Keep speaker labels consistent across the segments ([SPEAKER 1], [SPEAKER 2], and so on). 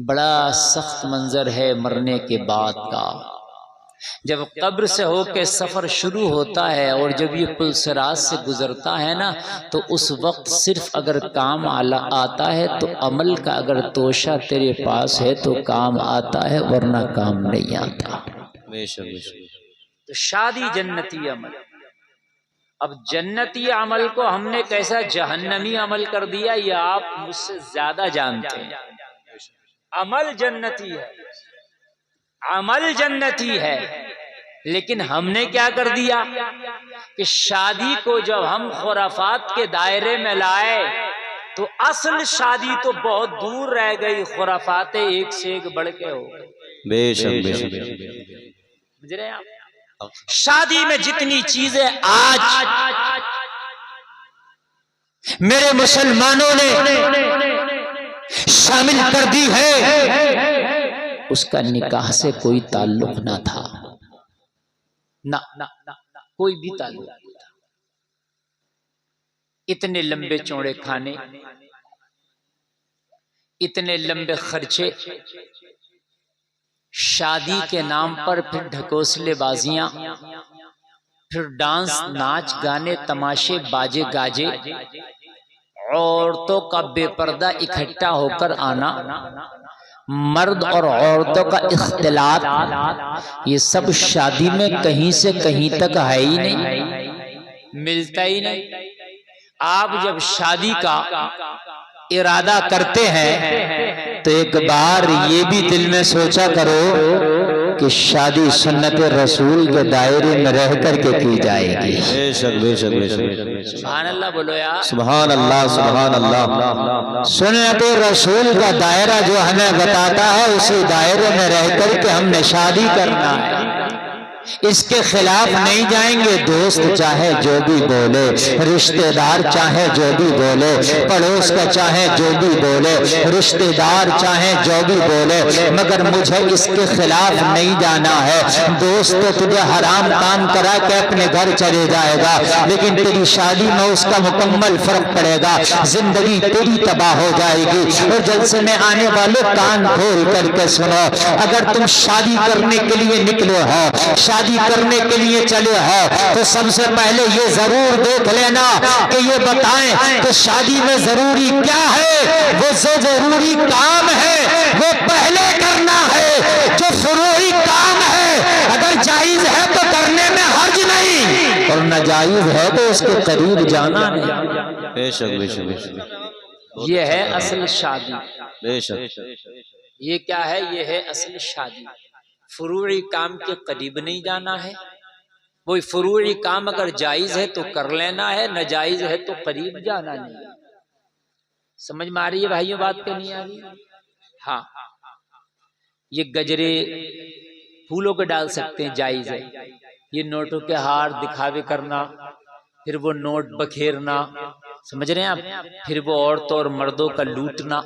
[SPEAKER 1] بڑا سخت منظر ہے مرنے کے بعد کا، جب قبر سے ہو کے سفر شروع ہوتا ہے اور جب یہ پل صراط سے گزرتا ہے نا، تو اس وقت صرف اگر کام آتا ہے تو عمل کا اگر توشہ تیرے پاس ہے تو کام آتا ہے، ورنہ کام نہیں آتا۔ تو شادی جنتی عمل۔ اب جنتی عمل کو ہم نے کیسا جہنمی عمل کر دیا یہ آپ مجھ سے زیادہ جانتے ہیں۔ عمل جنتی ہے، عمل جنتی ہے، لیکن ہم نے کیا کر دیا کہ شادی کو جب ہم خرافات کے دائرے میں لائے تو اصل شادی تو بہت دور رہ گئی، خرافات ایک سے ایک بڑھ کے ہو گئی۔
[SPEAKER 2] بے شک بے شک۔
[SPEAKER 1] سمجھ رہے ہیں آپ؟ شادی میں جتنی چیزیں آج میرے مسلمانوں نے شامل کر دی ہے، اس کا نکاح سے کوئی تعلق نہ تھا، نہ کوئی بھی تعلق نہیں تھا۔ اتنے لمبے چوڑے کھانے، اتنے لمبے خرچے، شادی کے نام پر پھر ڈھکوسلے بازیاں، پھر ڈانس، ناچ، گانے، تماشے، باجے گاجے، عورتوں کا بے پردہ اکٹھا ہو کر آنا، مرد اور عورتوں کا اختلاط، یہ سب شادی میں کہیں سے کہیں تک ہے ہی نہیں، ملتا ہی نہیں۔ آپ جب شادی کا ارادہ کرتے ہیں تو ایک بار یہ بھی دل میں سوچا کرو کہ شادی سنت رسول کے دائرے میں رہ کر کے کی جائے گی۔
[SPEAKER 2] بے شک بے شک بے شک۔
[SPEAKER 1] سبحان اللہ بولو یار،
[SPEAKER 2] سبحان اللہ سبحان اللہ۔
[SPEAKER 1] سنت رسول کا دائرہ جو ہمیں بتاتا ہے اسی دائرے میں رہ کر کے ہم نے شادی کرنا ہے، اس کے خلاف نہیں جائیں گے۔ دوست چاہے جو بھی بولے، رشتہ دار چاہے جو بھی بولے، پڑوس کا چاہے جو بھی بولے، رشتہ دار چاہے جو بھی بولے، مگر مجھے اس کے خلاف نہیں جانا ہے۔ دوست تو تجھے حرام کام کرا کے اپنے گھر چلے جائے گا، لیکن تیری شادی میں اس کا مکمل فرق پڑے گا، زندگی تیری تباہ ہو جائے گی۔ اور جلسے میں آنے والے کان کھول کر کے سنو، اگر تم شادی کرنے کے لیے نکلے ہو، شادی کرنے کے لیے چلے ہو، تو سب سے پہلے یہ ضرور دیکھ لینا کہ یہ بتائیں کہ شادی میں ضروری کیا ہے۔ وہ جو ضروری کام ہے وہ پہلے کرنا ہے، جو فروعی کام ہے اگر جائز ہے تو کرنے میں حرج نہیں، اور ناجائز ہے تو اس کے قریب جانا نہیں۔
[SPEAKER 2] بے شک بے شک بے شک۔
[SPEAKER 1] یہ ہے اصل شادی۔
[SPEAKER 2] بے شک۔
[SPEAKER 1] یہ کیا ہے؟ یہ ہے اصل شادی۔ فروعی کام کے قریب نہیں جانا ہے، وہی فروعی کام اگر جائز ہے تو کر لینا ہے، ناجائز ہے تو قریب جانا نہیں۔ سمجھ میں آ رہی ہے بھائیوں بات کہ نہیں آ رہی؟ ہاں، یہ گجرے پھولوں کے ڈال سکتے ہیں، جائز ہے۔ یہ نوٹوں کے ہار دکھاوے کرنا، پھر وہ نوٹ بکھیرنا، سمجھ رہے ہیں آپ؟ پھر وہ عورتوں اور مردوں کا لوٹنا،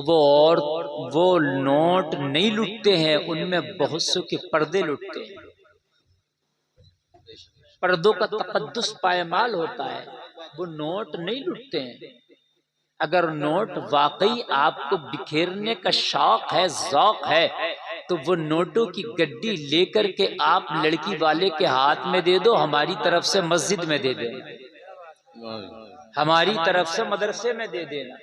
[SPEAKER 1] وہ نوٹ نہیں لوٹتے ہیں، ان میں بہت سو کے پردے لوٹتے ہیں۔ پردوں کا تقدس پائمال ہوتا ہے، وہ نوٹ نہیں لوٹتے ہیں۔ اگر نوٹ واقعی آپ کو بکھیرنے کا شوق ہے، ذوق ہے، تو وہ نوٹوں کی گڈی لے کر کے آپ لڑکی والے کے ہاتھ میں دے دو، ہماری طرف سے مسجد میں دے دینا، ہماری طرف سے مدرسے میں دے دینا۔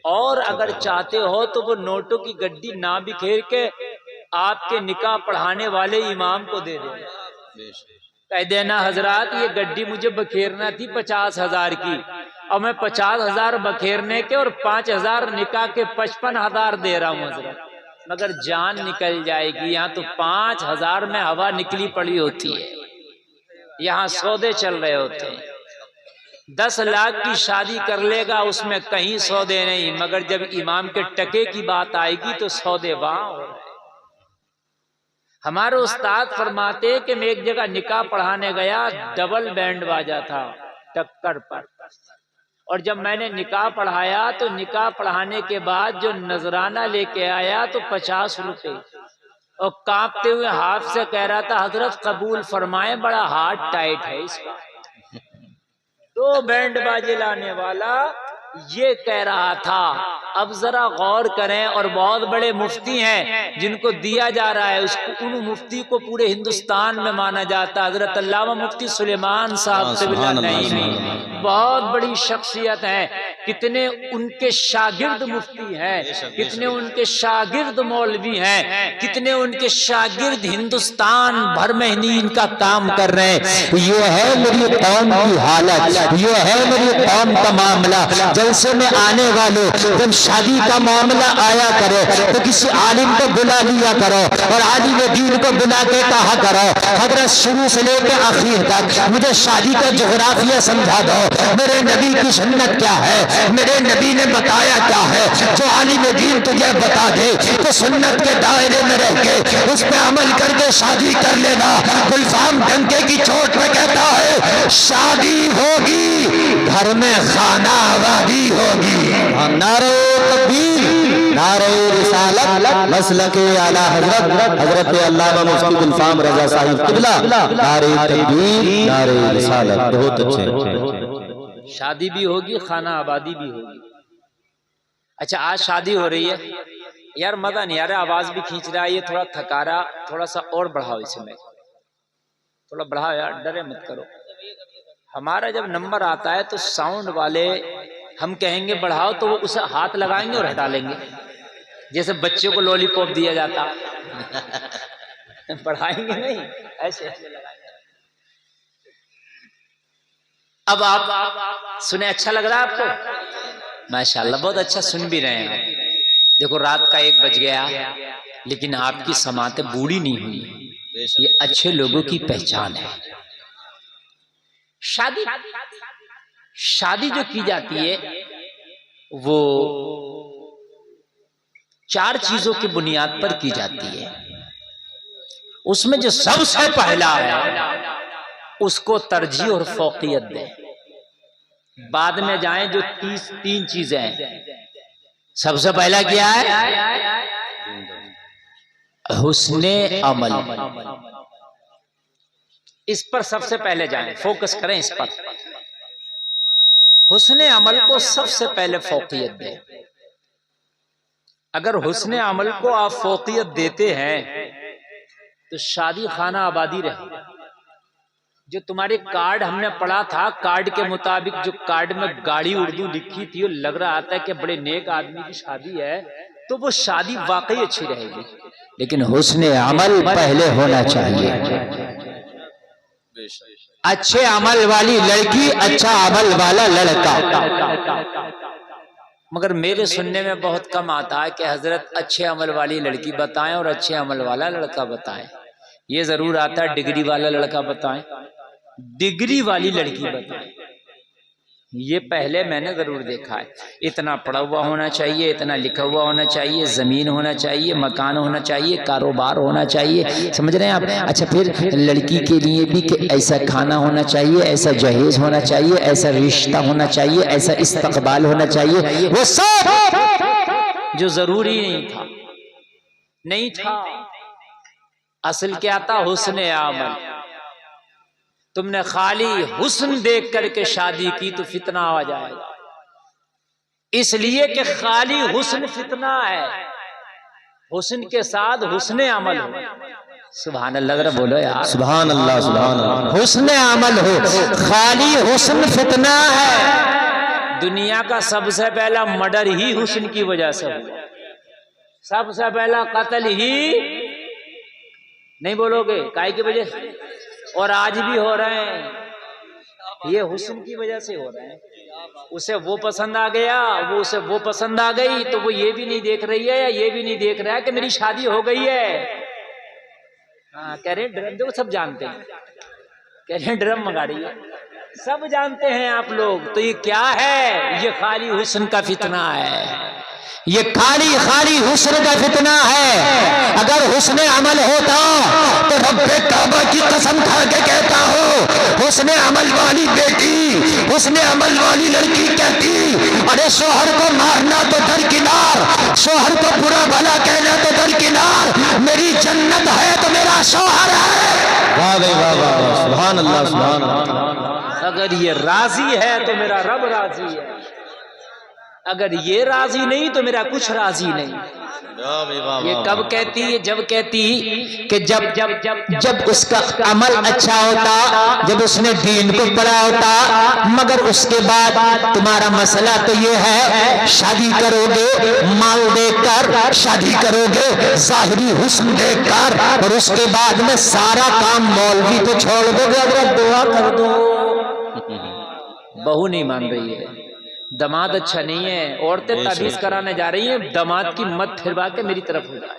[SPEAKER 1] اور اگر چاہتے ہو تو وہ نوٹوں کی گڈی نہ بکھیر کے آپ کے نکاح پڑھانے والے امام کو دے دینا، کہہ دینا حضرات یہ گڈی مجھے بکھیرنا تھی 50,000 کی، اور میں 50,000 بکھیرنے کے اور 5,000 نکاح کے 55,000 دے رہا ہوں حضرت، مگر جان نکل جائے گی۔ یہاں تو 5,000 میں ہوا نکلی پڑی ہوتی ہے، یہاں سودے چل رہے ہوتے ہیں۔ 10 لاکھ کی شادی کر لے گا، اس میں کہیں سودے نہیں، مگر جب امام کے ٹکے کی بات آئے گی تو سودے وہاں ہو رہے ہیں۔ ہمارے استاد فرماتے کہ میں ایک جگہ نکاح پڑھانے گیا، ڈبل بینڈ باجا تھا ٹکر پر، اور جب میں نے نکاح پڑھایا تو نکاح پڑھانے کے بعد جو نذرانہ لے کے آیا تو 50 روپے، اور کانپتے ہوئے ہاتھ سے کہہ رہا تھا حضرت قبول فرمائیں، بڑا ہارٹ ٹائٹ ہے اس کا۔ 2 بینڈ باجے لانے والا یہ کہہ رہا تھا۔ اب ذرا غور کریں، اور بہت بڑے مفتی ہیں جن کو دیا جا رہا ہے، ان مفتی کو پورے ہندوستان میں مانا جاتا ہے۔ حضرت علامہ مفتی سلیمان صاحب طب نعیمی بہت بڑی شخصیت ہیں، کتنے ان کے شاگرد مفتی ہیں، کتنے ان کے شاگرد مولوی ہیں، کتنے ان کے شاگرد ہندوستان بھر میں ان کا کام کر رہے ہیں۔
[SPEAKER 3] یہ ہے میری قوم کی حالت، یہ ہے میری قوم کا معاملہ۔ جلسے میں آنے والوں جب شادی کا معاملہ آیا کرے تو کسی عالم کو بلا لیا کرو، اور عالم دین کو بلا کے کہا کرو حضرت شروع سے لے کے آخر تک مجھے شادی کا جغرافیہ سمجھا دو، میرے نبی کی سنت کیا ہے، میرے نبی نے بتایا کیا ہے۔ جو عالم دین تجھے بتا دے تو سنت کے دائرے میں رہ کے اس پہ عمل کر کے شادی کر لینا۔ گلفام ڈنکے کی چوٹ پہ کہتا ہے شادی ہوگی گھر میں خانہ آبادی ہوگی۔
[SPEAKER 2] نعرہ تکبیر، نعرہ رسالت، مسلک اعلی حضرت حضرت علامہ مفتی گلفام رضا صاحب قبلہ، نعرہ تکبیر، نعرہ رسالت۔ بہت اچھے۔
[SPEAKER 1] شادی بھی ہوگی، خانہ آبادی بھی ہوگی۔ اچھا آج شادی ہو رہی ہے یار، مزہ نہیں آ رہا، آواز بھی کھینچ رہا ہے، یہ تھوڑا تھکا رہا، تھوڑا سا اور بڑھاؤ اسے، میں تھوڑا بڑھاؤ یار، ڈرے مت کرو۔ ہمارا جب نمبر آتا ہے تو ساؤنڈ والے ہم کہیں گے بڑھاؤ تو وہ اسے ہاتھ لگائیں گے اور ہٹا لیں گے، جیسے بچے کو لولی پاپ دیا جاتا، بڑھائیں گے نہیں، ایسے لگائیں گے۔ اب آپ سنیں، اچھا لگ رہا ہے آپ کو؟ ماشاءاللہ بہت اچھا سن بھی رہے ہیں۔ دیکھو رات کا 1 بج گیا لیکن آپ کی سماعتیں بوڑھی نہیں ہوئی، یہ اچھے لوگوں کی پہچان ہے۔ شادی جو کی جاتی ہے وہ 4 چیزوں کی بنیاد پر کی جاتی ہے۔ اس میں جو سب سے پہلا ہے اس کو ترجیح اور فوقیت دیں، بعد میں جائیں جو 3 چیزیں ہیں۔ سب سے پہلا کیا ہے؟ حسن عمل، اس پر سب سے پہلے جائیں، فوکس کریں اس پر۔ حسن عمل کو سب سے پہلے فوقیت دیں۔ اگر حسن عمل کو آپ فوقیت دیتے ہیں تو شادی خانہ آبادی رہے۔ جو تمہارے کارڈ ہم نے پڑھا تھا، کارڈ کے مطابق جو کارڈ میں گاڑی اردو لکھی تھی، وہ لگ رہا تھا کہ بڑے نیک آدمی کی شادی ہے، تو وہ شادی واقعی اچھی رہے گی،
[SPEAKER 3] لیکن حسن عمل پہلے ہونا چاہیے۔ اچھے عمل والی لڑکی، اچھا عمل والا لڑکا۔
[SPEAKER 1] مگر میرے سننے میں بہت کم آتا ہے کہ حضرت اچھے عمل والی لڑکی بتائیں اور اچھے عمل والا لڑکا بتائیں۔ یہ ضرور آتا ہے ڈگری والا لڑکا بتائیں، ڈگری والی لڑکی بتائیں، یہ پہلے میں نے ضرور دیکھا ہے۔ اتنا پڑھا ہوا ہونا چاہیے، اتنا لکھا ہوا ہونا چاہیے، زمین ہونا چاہیے، مکان ہونا چاہیے، کاروبار ہونا چاہیے، سمجھ رہے ہیں آپ؟ اچھا پھر لڑکی کے لیے بھی کہ ایسا کھانا ہونا چاہیے، ایسا جہیز ہونا چاہیے، ایسا رشتہ ہونا چاہیے، ایسا استقبال ہونا چاہیے، وہ سب جو ضروری نہیں تھا۔ اصل کیا تھا؟ حسن عمل۔ تم نے خالی حسن دیکھ کر کے شادی کی تو فتنہ آ جائے گا، اس لیے کہ خالی حسن فتنہ ہے، حسن کے ساتھ حسن عمل ہو۔ سبحان اللہ، ذرا بولو یار
[SPEAKER 2] سبحان اللہ، سبحان اللہ۔
[SPEAKER 3] حسن عمل ہو، خالی حسن فتنہ ہے۔
[SPEAKER 1] دنیا کا سب سے پہلا مرڈر ہی حسن کی وجہ سے ہوا، سب سے پہلا قتل ہی، نہیں بولو گے کائے کی وجہ سے؟ اور آج بھی ہو رہے ہیں، یہ حسن کی وجہ سے ہو رہے ہیں۔ اسے وہ پسند آ گیا، اسے وہ پسند آ گئی، تو وہ یہ بھی نہیں دیکھ رہی ہے یا یہ بھی نہیں دیکھ رہا ہے کہ میری شادی ہو گئی ہے۔ ہاں کہہ رہے ہیں ڈرم، دیکھو سب جانتے ہیں، کہہ رہے ہیں ڈرم منگا رہی ہے، سب جانتے ہیں آپ لوگ۔ تو یہ کیا ہے؟ یہ خالی حسن کا فتنہ ہے،
[SPEAKER 3] یہ خالی حسن کا فتنہ ہے۔ اگر حسن عمل ہوتا تو رب کعبہ کی قسم کھا کے کہتا ہو، حسن عمل والی بیٹی، حسن عمل والی لڑکی کہتی ارے شوہر کو مارنا تو درکنار، شوہر کو برا بھلا کہنا تو درکنار، میری جنت ہے تو میرا شوہر ہے۔
[SPEAKER 2] واہ واہ واہ، سبحان اللہ، سبحان اللہ۔
[SPEAKER 1] اگر یہ راضی ہے تو میرا رب راضی ہے۔ اگر یہ راضی نہیں تو میرا کچھ راضی نہیں. یہ کب کہتی ہے؟ جب کہتی کہ جب اس کا عمل اچھا ہوتا، جب اس نے دین کو پڑھا ہوتا. مگر اس کے بعد تمہارا مسئلہ تو یہ ہے، شادی کرو گے مال دیکھ کر، شادی کرو گے ظاہری حسن دیکھ کر، اور اس کے بعد میں سارا کام مولوی تو چھوڑ دو گے. اگر دعا کر دو. بہو نہیں مان رہی ہے، دماد اچھا نہیں ہے، عورتیں تعویذ کرانے جا رہی ہیں، دماد کی مت پھروا کے میری طرف ہو جائے.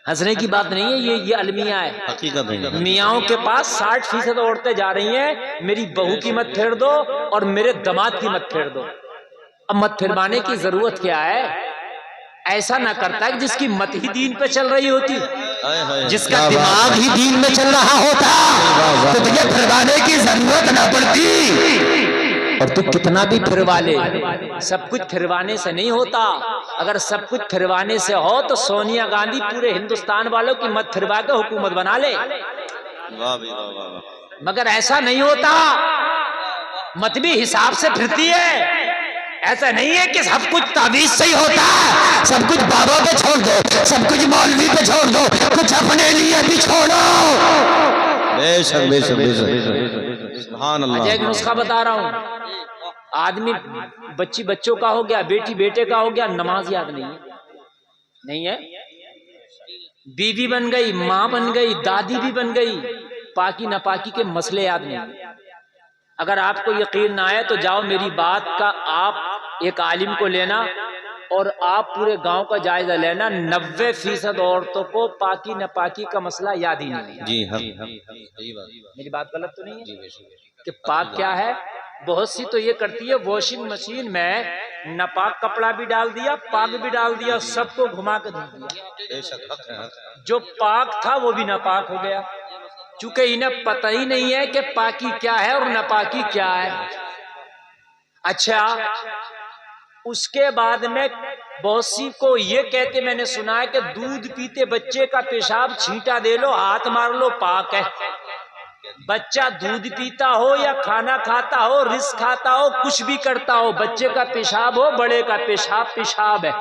[SPEAKER 1] ہنسنے کی بات نہیں ہے، یہ المیہ ہے، حقیقت ہے. میاں کے پاس 60% عورتیں جا رہی ہیں، میری بہو کی مت پھیر دو اور میرے دماد کی مت پھیر دو. اب مت پھروانے کی ضرورت کیا ہے؟ ایسا نہ کرتا کہ جس کی مت ہی دین پہ چل رہی ہوتی، جس کا دماغ ہی دین میں چل رہا ہوتا تو تجھے پھروانے کی ضرورت نہ پڑتی. اور تو کتنا بھی پھروا لے، سب کچھ پھروانے سے نہیں ہوتا. اگر سب کچھ پھروانے سے ہو تو سونیا گاندھی پورے ہندوستان والوں کی مت پھروا کے حکومت بنا لے. مگر ایسا نہیں ہوتا، مت بھی حساب سے پھرتی ہے. ایسا نہیں ہے کہ سب کچھ تعویذ سے ہی ہوتا ہے، سب کچھ بابا پہ چھوڑ دو، سب کچھ مولوی پہ چھوڑ دو، کچھ اپنے لیے بھی چھوڑو.
[SPEAKER 2] بے شک بے شک بے شک. سبحان اللہ.
[SPEAKER 1] ایک نسخہ بتا رہا ہوں. آدمی بچوں کا ہو گیا، بیٹی بیٹے کا ہو گیا، نماز یاد نہیں ہے. بیوی بن گئی، ماں بن گئی، دادی بھی بن گئی، پاکی ناپاکی کے مسئلے یاد نہیں. اگر آپ کو یقین نہ آئے تو جاؤ میری بات کا آپ ایک عالم کو لینا اور آپ پورے گاؤں کا جائزہ لینا. 90% عورتوں کو پاکی ناپاکی کا مسئلہ یاد ہی نہیں ہے.
[SPEAKER 2] جی ہاں،
[SPEAKER 1] میری بات غلط تو نہیں ہے کہ پاک کیا ہے؟ بہت سی تو یہ کرتی ہے واشنگ مشین میں ناپاک کپڑا بھی ڈال دیا، پاک بھی ڈال دیا، سب کو گھما کے دے دیا. جو پاک تھا وہ بھی ناپاک ہو گیا، چونکہ انہیں پتہ ہی نہیں ہے کہ پاکی کیا ہے اور ناپاکی کیا ہے. اچھا، اس کے بعد میں بہت سی کو یہ کہتے میں نے سنا ہے کہ دودھ پیتے بچے کا پیشاب چھینٹا دے لو، ہاتھ مار لو، پاک ہے. بچہ دودھ پیتا ہو یا کھانا کھاتا ہو، رزق کھاتا ہو، کچھ بھی کرتا ہو، بچے کا پیشاب ہو، بڑے کا پیشاب پیشاب ہے.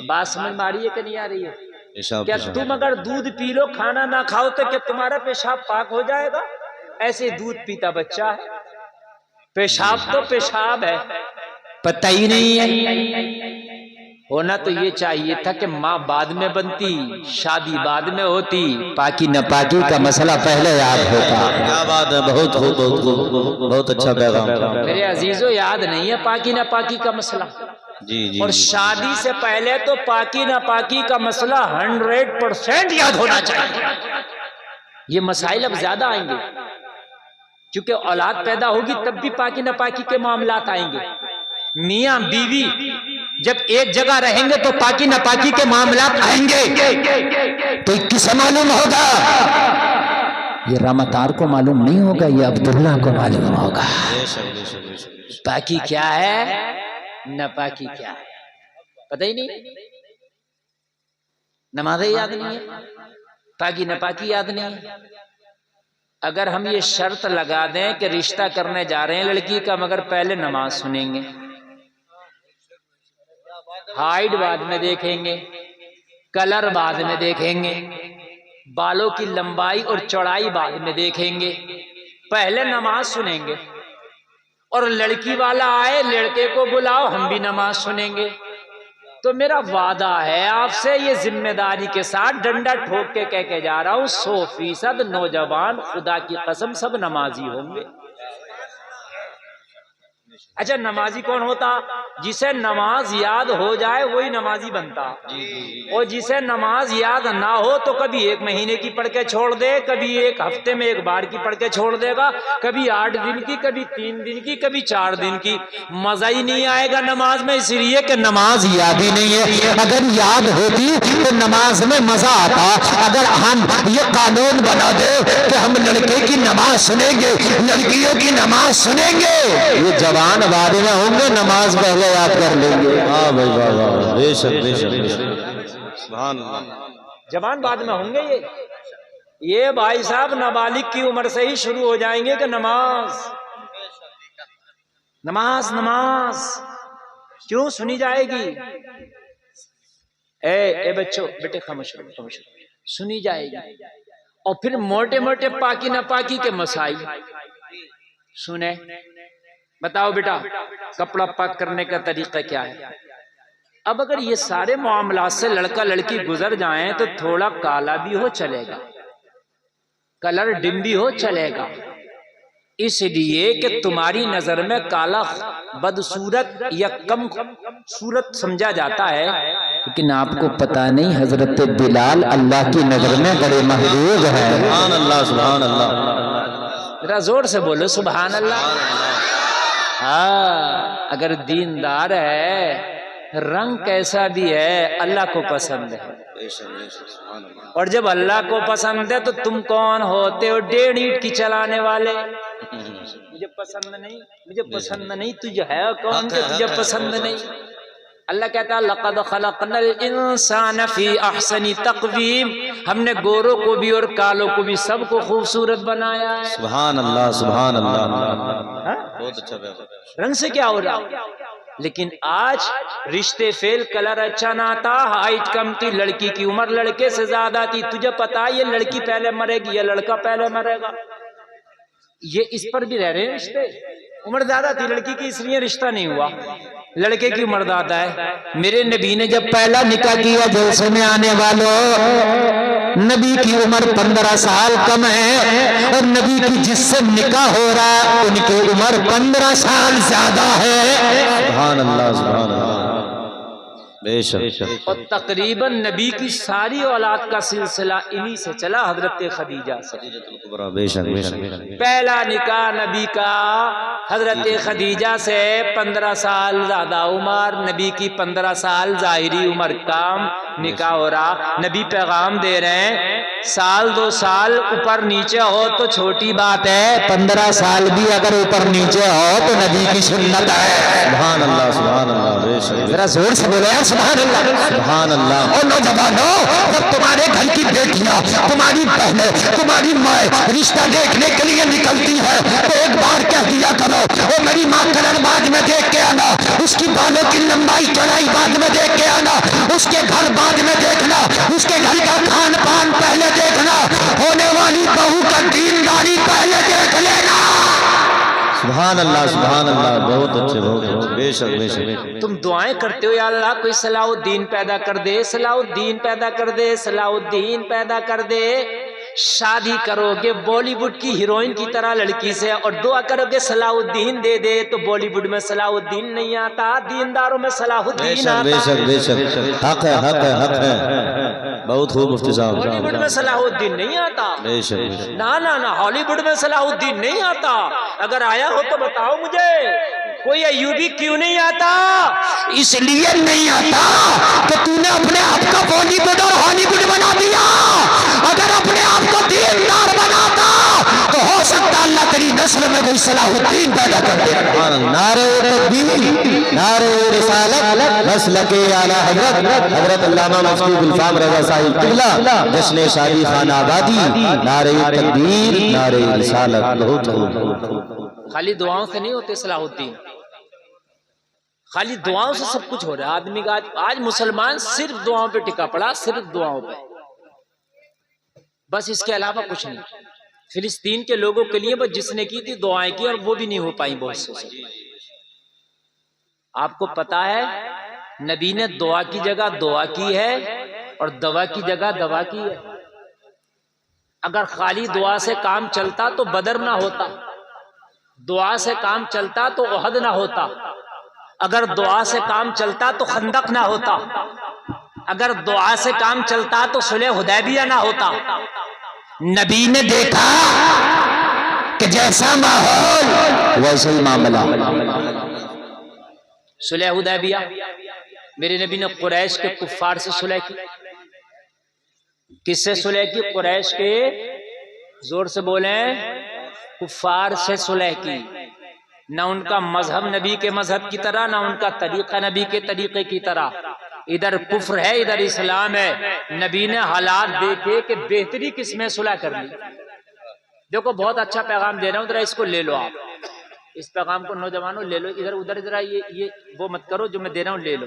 [SPEAKER 1] بات سمجھ میں آ رہی ہے کہ نہیں آ رہی ہے؟ کیا تم اگر دودھ پی لو کھانا نہ کھاؤ تو کیا تمہارا پیشاب پاک ہو جائے گا؟ ایسے دودھ پیتا بچہ ہے، پیشاب تو پیشاب ہے. پتہ ہی نہیں ہے. ہونا تو یہ چاہیے تھا کہ ماں بعد میں بنتی، شادی بعد میں ہوتی، پاکی ناپاکی کا مسئلہ پہلے یاد ہوتا.
[SPEAKER 2] کیا بات ہے، بہت خوب بہت خوب، بہت اچھا پیغام.
[SPEAKER 1] میرے عزیزو یاد نہیں ہے پاکی ناپاکی کا مسئلہ.
[SPEAKER 2] جی
[SPEAKER 1] اور شادی سے پہلے تو پاکی ناپاکی کا مسئلہ 100% یاد ہونا چاہیے. یہ مسائل اب زیادہ آئیں گے کیونکہ اولاد پیدا ہوگی تب بھی پاکی ناپاکی کے معاملات آئیں گے. میاں بیوی جب ایک جگہ رہیں گے تو پاکی ناپاکی کے معاملات آئیں گے. تو کسے معلوم ہوگا؟ یہ رامتار کو معلوم نہیں ہوگا، یہ عبداللہ کو معلوم ہوگا. پاکی کیا ہے، ناپاکی کیا ہے، پتہ ہی نہیں. نمازیں یاد نہیں ہے، پاکی ناپاکی یاد نہیں ہے. اگر ہم یہ شرط لگا دیں کہ رشتہ کرنے جا رہے ہیں لڑکی کا مگر پہلے نماز سنیں گے، ہائٹ بعد میں دیکھیں گے، کلر بعد میں دیکھیں گے، بالوں کی لمبائی اور چوڑائی بعد میں دیکھیں گے، پہلے نماز سنیں گے. اور لڑکی والا آئے، لڑکے کو بلاؤ، ہم بھی نماز سنیں گے. تو میرا وعدہ ہے آپ سے، یہ ذمہ داری کے ساتھ ڈنڈا ٹھوک کے کہہ کے جا رہا ہوں، 100% نوجوان خدا کی قسم سب نمازی ہوں گے. اچھا، نمازی کون ہوتا؟ جسے نماز یاد ہو جائے وہی نمازی بنتا، اور جسے نماز یاد نہ ہو تو کبھی 1 مہینے کی پڑھ کے چھوڑ دے، کبھی 1 ہفتے میں 1 بار کی پڑھ کے چھوڑ دے گا، کبھی 8 دن کی، کبھی 3 دن کی، کبھی 4 دن کی. مزہ ہی نہیں آئے گا نماز میں، اس لیے کہ نماز یاد ہی نہیں ہے. اگر یاد ہوتی تو نماز میں مزہ آتا. اگر ہم یہ قانون بنا دے کہ ہم لڑکے کی نماز سنیں گے، لڑکیوں کی نماز سنیں گے، یہ جوان بعد میں ہوں گے، نماز پہلے یاد کر لیں گے.
[SPEAKER 2] ہاں بھائی واہ واہ، بے شک بے شک بے شک. سبحان اللہ.
[SPEAKER 1] جوان بعد میں ہوں گے. یہ بھائی صاحب نابالغ کی عمر سے ہی شروع ہو جائیں گے کہ نماز نماز نماز. کیوں سنی جائے گی؟ اے بچوں، بیٹے خاموش رہو، خاموش رہو، سنی جائے گی۔ اور پھر موٹے موٹے پاکی ناپاکی کے مسائل سنیں۔ بتاؤ بیٹا کپڑا پاک کرنے کا طریقہ کیا ہے؟ اب اگر یہ سارے معاملات سے لڑکا لڑکی گزر جائیں تو تھوڑا کالا بھی ہو چلے گا، کلر ڈم بھی ہو چلے گا، اس لیے کہ تمہاری نظر میں کالا بدصورت یا کم صورت سمجھا جاتا ہے، لیکن آپ کو پتا نہیں حضرت بلال اللہ کی نظر میں بڑے محبوب ہیں۔
[SPEAKER 2] سبحان اللہ، سبحان اللہ،
[SPEAKER 1] ذرا زور سے بولو سبحان اللہ۔ ہاں، اگر دیندار ہے، رنگ کیسا بھی ہے، اللہ کو پسند ہے، اور جب اللہ کو پسند ہے تو تم کون ہوتے ہو 1.5 اینٹ کی چلانے والے؟ مجھے پسند نہیں، مجھے پسند نہیں، تجھے ہے کون کہ تجھے پسند نہیں؟ اللہ کہتا ہے لقد خلقنا الانسان فی احسن تقویم، ہم نے گوروں کو بھی اور کالوں کو بھی سب کو خوبصورت بنایا ہے۔
[SPEAKER 2] سبحان اللہ، سبحان اللہ، بہت اچھا بیان۔
[SPEAKER 1] رنگ سے کیا ہو رہا؟ لیکن آج رشتے فیل، کلر اچھا نہ تھا، ہائٹ کم تھی، لڑکی کی عمر لڑکے سے زیادہ تھی، تجھے پتا ہے یہ لڑکی پہلے مرے گی یا لڑکا پہلے مرے گا؟ یہ اس پر بھی رہ رہے ہیں رشتے۔ عمر زیادہ تھی لڑکی کی، اس لیے رشتہ نہیں ہوا، لڑکے کی عمر زیادہ ہے۔ میرے نبی نے جب پہلا نکاح کیا، جلسے میں آنے والوں، نبی کی عمر 15 سال کم ہے، اور نبی کی جس سے نکاح ہو رہا ان کی عمر 15 سال زیادہ ہے۔
[SPEAKER 2] سبحان اللہ، سبحان اللہ، بے شک۔
[SPEAKER 1] اور تقریباً نبی کی ساری اولاد کا سلسلہ انہی سے چلا، حضرت خدیجہ سے۔
[SPEAKER 2] بے شک، بے شک۔
[SPEAKER 1] پہلا نکاح نبی کا حضرت خدیجہ سے، 15 سال زیادہ عمر، نبی کی 15 سال ظاہری عمر کم، نکاح ہو رہا، نبی پیغام دے رہے ہیں سال 2 سال اوپر نیچے ہو تو چھوٹی بات ہے، 15 سال بھی اگر اوپر نیچے ہو تو نبی کی سنت ہے۔
[SPEAKER 2] سبحان اللہ، سبحان اللہ، بے شک۔
[SPEAKER 1] ذرا زور سے بولے یار سبحان اللہ،
[SPEAKER 2] سبحان اللہ۔
[SPEAKER 1] اور نوجوانوں، جب تمہارے گھر کی بیٹیاں، تمہاری بہنیں، تمہاری مائیں رشتہ دیکھنے کے لیے نکلتی ہے تو ایک بار کہہ دیا کرو، وہ میری ماں کلر بعد میں دیکھ کے آنا، اس کی بالوں کی لمبائی چوڑائی بعد میں دیکھ کے آنا، اس کے گھر بعد میں دیکھنا، اس کے گھر کا کھان پان پہلے دیکھنا، ہونے والی بہو کا دینداری پہلے دیکھ لینا۔
[SPEAKER 2] سبحان اللہ، سبحان اللہ، بہت اچھے، بہت اچھے، بے شک، بے شک۔
[SPEAKER 1] تم دعائیں کرتے ہو یا اللہ کوئی صلاح الدین پیدا کر دے، صلاح الدین پیدا کر دے، صلاح الدین پیدا کر دے۔ شادی کرو گے بالی ووڈ کی ہیروئن کی طرح لڑکی سے، اور دعا کرو گے صلاح الدین دے دے، تو بالی ووڈ میں صلاح الدین نہیں آتا، دینداروں میں صلاح
[SPEAKER 2] بے
[SPEAKER 1] الدین
[SPEAKER 2] شک، بے
[SPEAKER 1] آتا
[SPEAKER 2] شک،
[SPEAKER 1] ہے۔
[SPEAKER 2] بے شک۔ حق ہے، حق ہے، حق ہے، بہت خوب مفتی صاحب۔
[SPEAKER 1] بالی ووڈ میں صلاح الدین نہیں آتا،
[SPEAKER 2] بے شک، بے شک۔
[SPEAKER 1] نہ ہالی ووڈ میں صلاح الدین نہیں آتا۔ اگر آیا ہو تو بتاؤ مجھے، کوئی ایوبی کیوں نہیں آتا؟ اس لیے نہیں آتا کہ تو نے اپنے آپ کو بالی ووڈ اور ہالی ووڈ بنا دیا۔ اگر اپنے آپ کو دیندار بناتا تو ہو سکتا اللہ تیری نسل میں کوئی صلاح الدین پیدا کر دے۔
[SPEAKER 2] نعرہ تکبیر، نعرہ رسالت، مسلک اعلیٰ حضرت حضرت علامہ مفتی گلفام رضا صاحب قبلہ، جشن شادی خانہ آبادی، نعرہ تکبیر، نعرہ رسالت، بہت خوب۔
[SPEAKER 1] خالی دعاؤں سے نہیں ہوتے صلاح الدین، خالی دعاؤں سے سب کچھ ہو رہا ہے۔ آدمی کا آج مسلمان صرف دعاؤں پہ ٹکا پڑا، صرف دعاؤں پہ، بس اس کے علاوہ کچھ نہیں۔ فلسطین کے لوگوں کے لیے بس جس نے کی تھی دعائیں کی، اور وہ بھی نہیں ہو پائیں بہت سے۔ آپ کو پتا ہے نبی نے دعا کی جگہ دعا کی ہے اور دوا کی جگہ دوا کی ہے۔ اگر خالی دعا سے کام چلتا تو بدر نہ ہوتا، دعا سے کام چلتا تو احد نہ ہوتا، اگر دعا سے کام چلتا تو خندق نہ ہوتا، اگر دعا سے کام چلتا تو صلح حدیبیہ نہ ہوتا۔ نبی نے دیکھا کہ جیسا ماحول
[SPEAKER 2] ویسے ہی معاملہ۔
[SPEAKER 1] صلح حدیبیہ، میرے نبی نے قریش کے کفار سے صلح کی۔ کس سے صلح کی؟ قریش کے، زور سے بولیں، کفار سے صلح کی۔ نہ ان کا مذہب نبی کے مذہب کی طرح، نہ ان کا طریقہ نبی کے طریقے کی طرح، ادھر کفر ہے ادھر اسلام ہے۔ نبی نے حالات دیکھے کہ بہتری کس میں صلح کر لی۔ دیکھو بہت اچھا پیغام دے رہا ہوں، ذرا اس کو لے لو آپ،
[SPEAKER 4] اس پیغام کو نوجوانوں لے لو، ادھر ادھر ذرا یہ وہ مت کرو جو میں دے رہا ہوں، لے لو۔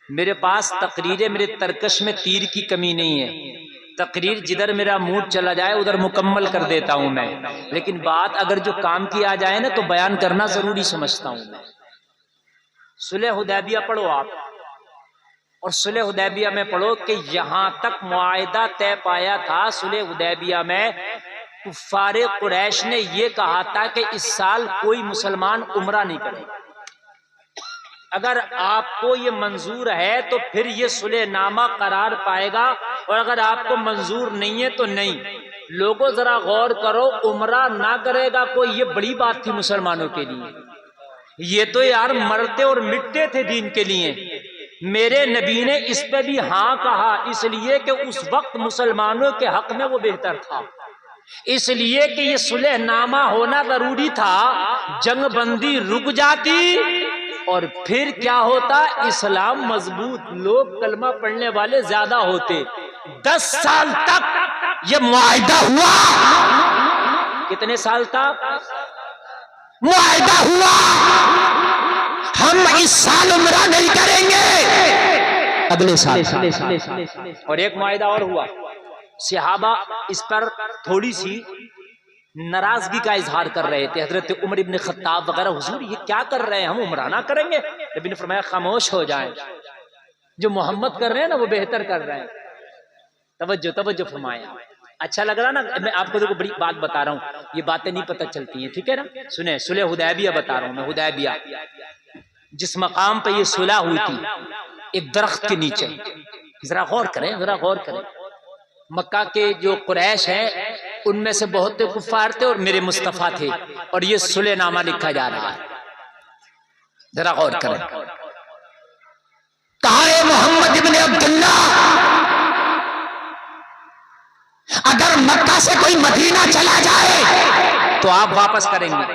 [SPEAKER 4] میرے پاس تقریریں، میرے ترکش میں تیر کی کمی نہیں ہے، تقریر جدھر میرا موڈ چلا جائے ادھر مکمل کر دیتا ہوں میں، لیکن بات اگر جو کام کی آ جائے نا تو بیان کرنا ضروری سمجھتا ہوں میں۔ صلح حدیبیہ پڑھو آپ، اور صلح حدیبیہ میں پڑھو کہ یہاں تک معاہدہ طے پایا تھا صلح حدیبیہ میں، کفار قریش نے یہ کہا تھا کہ اس سال کوئی مسلمان عمرہ نہیں کرے۔ اگر آپ کو یہ منظور ہے تو پھر یہ صلح نامہ قرار پائے گا، اور اگر آپ کو منظور نہیں ہے تو نہیں۔ لوگوں ذرا غور کرو، عمرہ نہ کرے گا کوئی، یہ بڑی بات تھی مسلمانوں کے لیے، یہ تو یار مرتے اور مٹتے تھے دین کے لیے۔ میرے نبی نے اس پہ بھی ہاں کہا، اس لیے کہ اس وقت مسلمانوں کے حق میں وہ بہتر تھا، اس لیے کہ یہ صلح نامہ ہونا ضروری تھا۔ جنگ بندی رک جاتی اور پھر کیا ہوتا، اسلام مضبوط، لوگ کلمہ پڑھنے والے زیادہ ہوتے۔ 10 سال تک یہ معاہدہ ہوا، کتنے سال تک
[SPEAKER 3] معاہدہ ہوا ہم اس سال عمرہ نہیں کریں گے، اگلے سال۔
[SPEAKER 4] اور ایک معاہدہ اور ہوا، صحابہ اس پر تھوڑی سی ناراضگی کا اظہار کر رہے تھے، حضرت عمر ابن خطاب وغیرہ، حضور یہ کیا کر رہے ہیں، ہم عمرہ نہ کریں گے؟ نبی نے فرمایا خاموش ہو جائیں، جو محمد کر رہے ہیں نا وہ بہتر کر رہے ہیں۔ توجہ فرمایا۔ اچھا لگ رہا نا؟ میں آپ کو دیکھو بڑی بات بتا رہا ہوں، یہ باتیں نہیں پتہ چلتی ہیں، ٹھیک ہے نا؟ سنیں، صلح حدیبیہ بتا رہا ہوں میں، حدیبیہ جس مقام پہ یہ صلح ہوئی تھی، ایک درخت کے نیچے، ذرا غور کریں، ذرا غور کریں۔ مکہ کے جو قریش ہیں ان میں سے بہت کفار تھے اور میرے مصطفیٰ تھے، اور یہ صلح نامہ لکھا جا رہا ہے، ذرا غور کریں۔
[SPEAKER 3] کہا ہے محمد ابن عبداللہ، اگر مکہ سے کوئی مدینہ چلا جائے
[SPEAKER 4] تو آپ واپس کریں گے،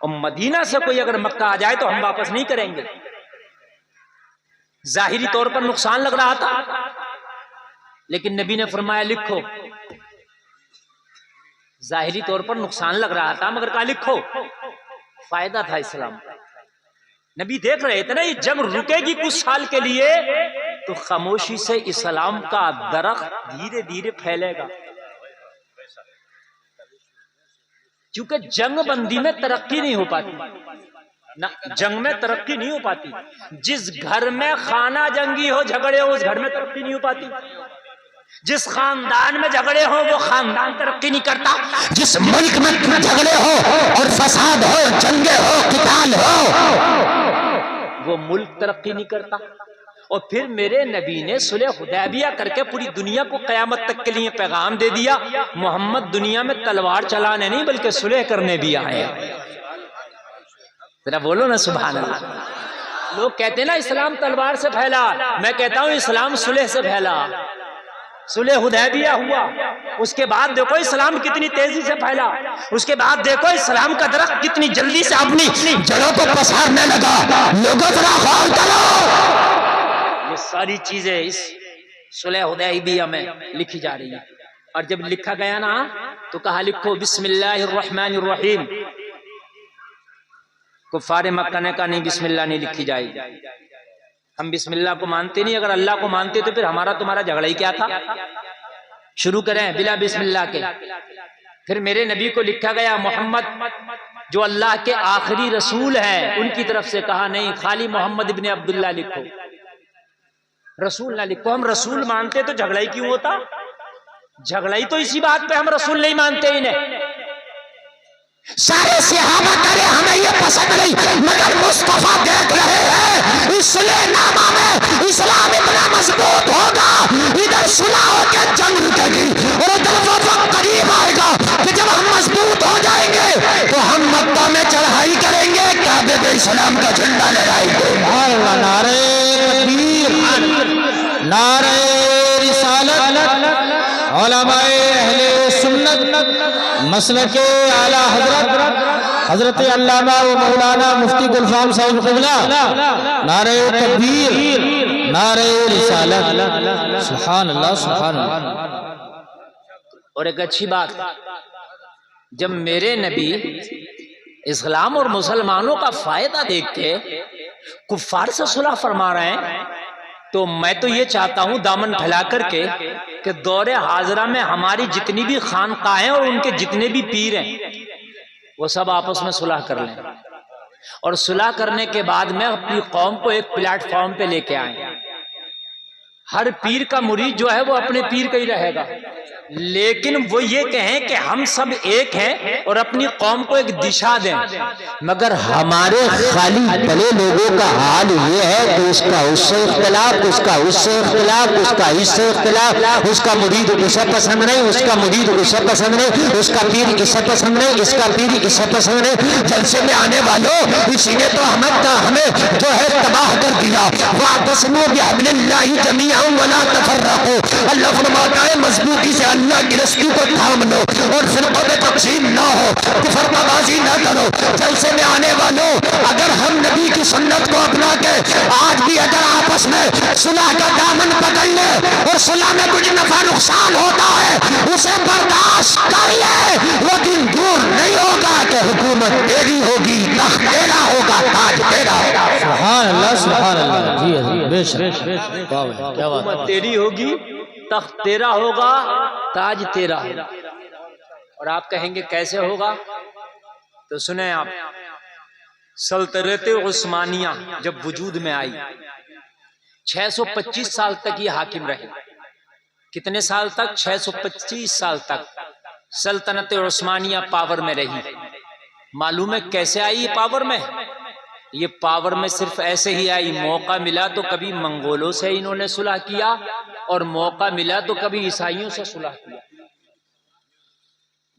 [SPEAKER 4] اور مدینہ سے کوئی اگر مکہ آ جائے تو ہم واپس نہیں کریں گے۔ ظاہری طور پر نقصان لگ رہا تھا، لیکن نبی نے فرمایا لکھو۔ ظاہری طور پر نقصان لگ رہا تھا مگر کہا لکھو، فائدہ تھا اسلام کا۔ نبی دیکھ رہے تھے نا یہ جنگ رکے گی کچھ سال کے لیے، تو خاموشی سے اسلام کا درخت دھیرے دھیرے پھیلے گا، کیونکہ جنگ بندی میں ترقی نہیں ہو پاتی نہ، جنگ میں ترقی نہیں ہو پاتی۔ جس گھر میں خانہ جنگی ہو، جھگڑے ہو، اس گھر میں ترقی نہیں ہو پاتی۔ جس خاندان میں جھگڑے ہو وہ خاندان ترقی نہیں کرتا۔
[SPEAKER 3] جس ملک میں جھگڑے ہو اور فساد ہو، جنگیں ہو، قتال ہو،
[SPEAKER 4] وہ ملک ترقی نہیں کرتا۔ اور پھر میرے نبی نے صلح حدیبیہ کر کے پوری دنیا کو قیامت تک کے لیے پیغام دے دیا، محمد دنیا میں تلوار چلانے نہیں بلکہ صلح کرنے بھی آئے۔ ذرا بولو نا سبحان اللہ۔ لوگ کہتے ہیں نا اسلام تلوار سے پھیلا، میں کہتا ہوں اسلام صلح سے پھیلا۔ صلح حدیبیہ ہوا، اس کے بعد دیکھو اسلام کتنی تیزی سے پھیلا، اس کے بعد دیکھو اسلام کا درخت کتنی جلدی سے اپنی
[SPEAKER 3] جڑوں کو پسارنے لگا۔ لوگوں ذرا غور کرو،
[SPEAKER 4] یہ ساری چیزیں اس صلح حدیبیہ میں لکھی جا رہی ہیں۔ اور جب لکھا گیا نا تو کہا لکھو بسم اللہ الرحمن الرحیم۔ کفار مکہ نے کہا نہیں بسم اللہ نہیں لکھی جائے گی، ہم بسم اللہ کو مانتے نہیں، اگر اللہ کو مانتے تو پھر ہمارا تمہارا جھگڑا ہی کیا تھا، شروع کریں بلا بسم اللہ کے۔ پھر میرے نبی کو لکھا گیا محمد جو اللہ کے آخری رسول ہیں ان کی طرف سے، کہا نہیں خالی محمد ابن عبداللہ لکھو، رسول نہ لکھو۔ ہم رسول مانتے تو جھگڑا ہی کیوں ہوتا؟ جھگڑا ہی تو اسی بات پہ ہم رسول نہیں مانتے انہیں۔
[SPEAKER 3] سارے صحابہ کرے ہمیں یہ پسند نہیں، مگر مصطفیٰ دیکھ رہے ہیں اس صلح نامہ میں اسلام اتنا مضبوط ہوگا، ادھر صلح ہو کے جنگ رکے گی، اور ادھر وہ وقت قریب آئے گا کہ جب ہم مضبوط ہو جائیں گے تو ہم مکہ میں چڑھائی کریں گے، کعبے پہ اسلام کا جھنڈا لہرائیں گے۔
[SPEAKER 2] نعرہ تکبیر، نعرہ رسالت، علماء اہل سنت مسلک اعلی حضرت علامہ و مولانا مفتی گلفام صاحب قبلہ، نعرہ تکبیر، نعرہ رسالت، سبحان اللہ سبحان اللہ۔
[SPEAKER 4] اور ایک اچھی بات، جب میرے نبی اسلام اور مسلمانوں کا فائدہ دیکھ کے کفار سے صلح فرما رہے ہیں، تو میں تو یہ چاہتا ہوں دامن پھیلا کر کے کہ دور حاضرہ میں ہماری جتنی بھی خانقاہیں اور ان کے جتنے بھی پیر ہیں وہ سب آپس میں صلح کر لیں، اور صلح کرنے کے بعد میں اپنی قوم کو ایک پلیٹ فارم پہ لے کے آئیں۔ ہر پیر کا مرید جو ہے وہ اپنے پیر کا ہی رہے گا، لیکن وہ یہ کہیں کہ ہم سب ایک ہیں اور اپنی قوم کو ایک دشا دیں۔
[SPEAKER 3] مگر ہمارے خالی بڑے لوگوں کا حال یہ ہے کہ اس کا اس سے اختلاف، اس کا اس سے اختلاف، اس کا اس سے اختلاف، اس کا مرید اسے پسند نہیں، اس کا مرید اسے پسند نہیں، اس کا پیر اسے پسند نہیں، اس کا پیر اسے پسند نہیں۔ جلسے میں آنے والوں اسی نے تو ہمیں جو ہے تباہ کر دیا۔ واعتصموا بحبل اللہ جمیعا ولا تفرقوا، اللہ فرماتا ہے مضبوطی سے اللہ کی رسی کو تھام لو اور فرقوں میں تقسیم نہ ہو، کفر بازی نہ کرو۔ جلسے میں آنے والوں اگر ہم نبی کی سنت کو اپنا کے آج بھی اگر آپس میں صلح کا دامن پکڑ لے اور صلح میں کچھ نفع نقصان ہوتا ہے اسے برداشت کر لے، لیکن دور نہیں ہوگا کہ حکومت تیری ہوگی، تخت تیرا ہوگا، تاج تیرا ہوگا۔
[SPEAKER 2] سبحان اللہ سبحان اللہ، جی حضرت بے شک، کیا بات ہے۔
[SPEAKER 4] حکومت تیری ہوگی، تخت تیرا ہوگا، تاج تیرا ہوگا۔ اور آپ کہیں گے کیسے ہوگا؟ تو سنیں آپ، سلطنت عثمانیہ جب وجود میں آئی 625 سال تک یہ حاکم رہے۔ کتنے سال تک؟ 625 سال تک سلطنت عثمانیہ پاور میں رہی۔ معلوم ہے کیسے آئی یہ پاور میں؟ یہ پاور میں صرف ایسے ہی آئی، موقع ملا تو کبھی منگولوں سے انہوں نے صلح کیا اور موقع ملا تو کبھی عیسائیوں سے صلح کیا۔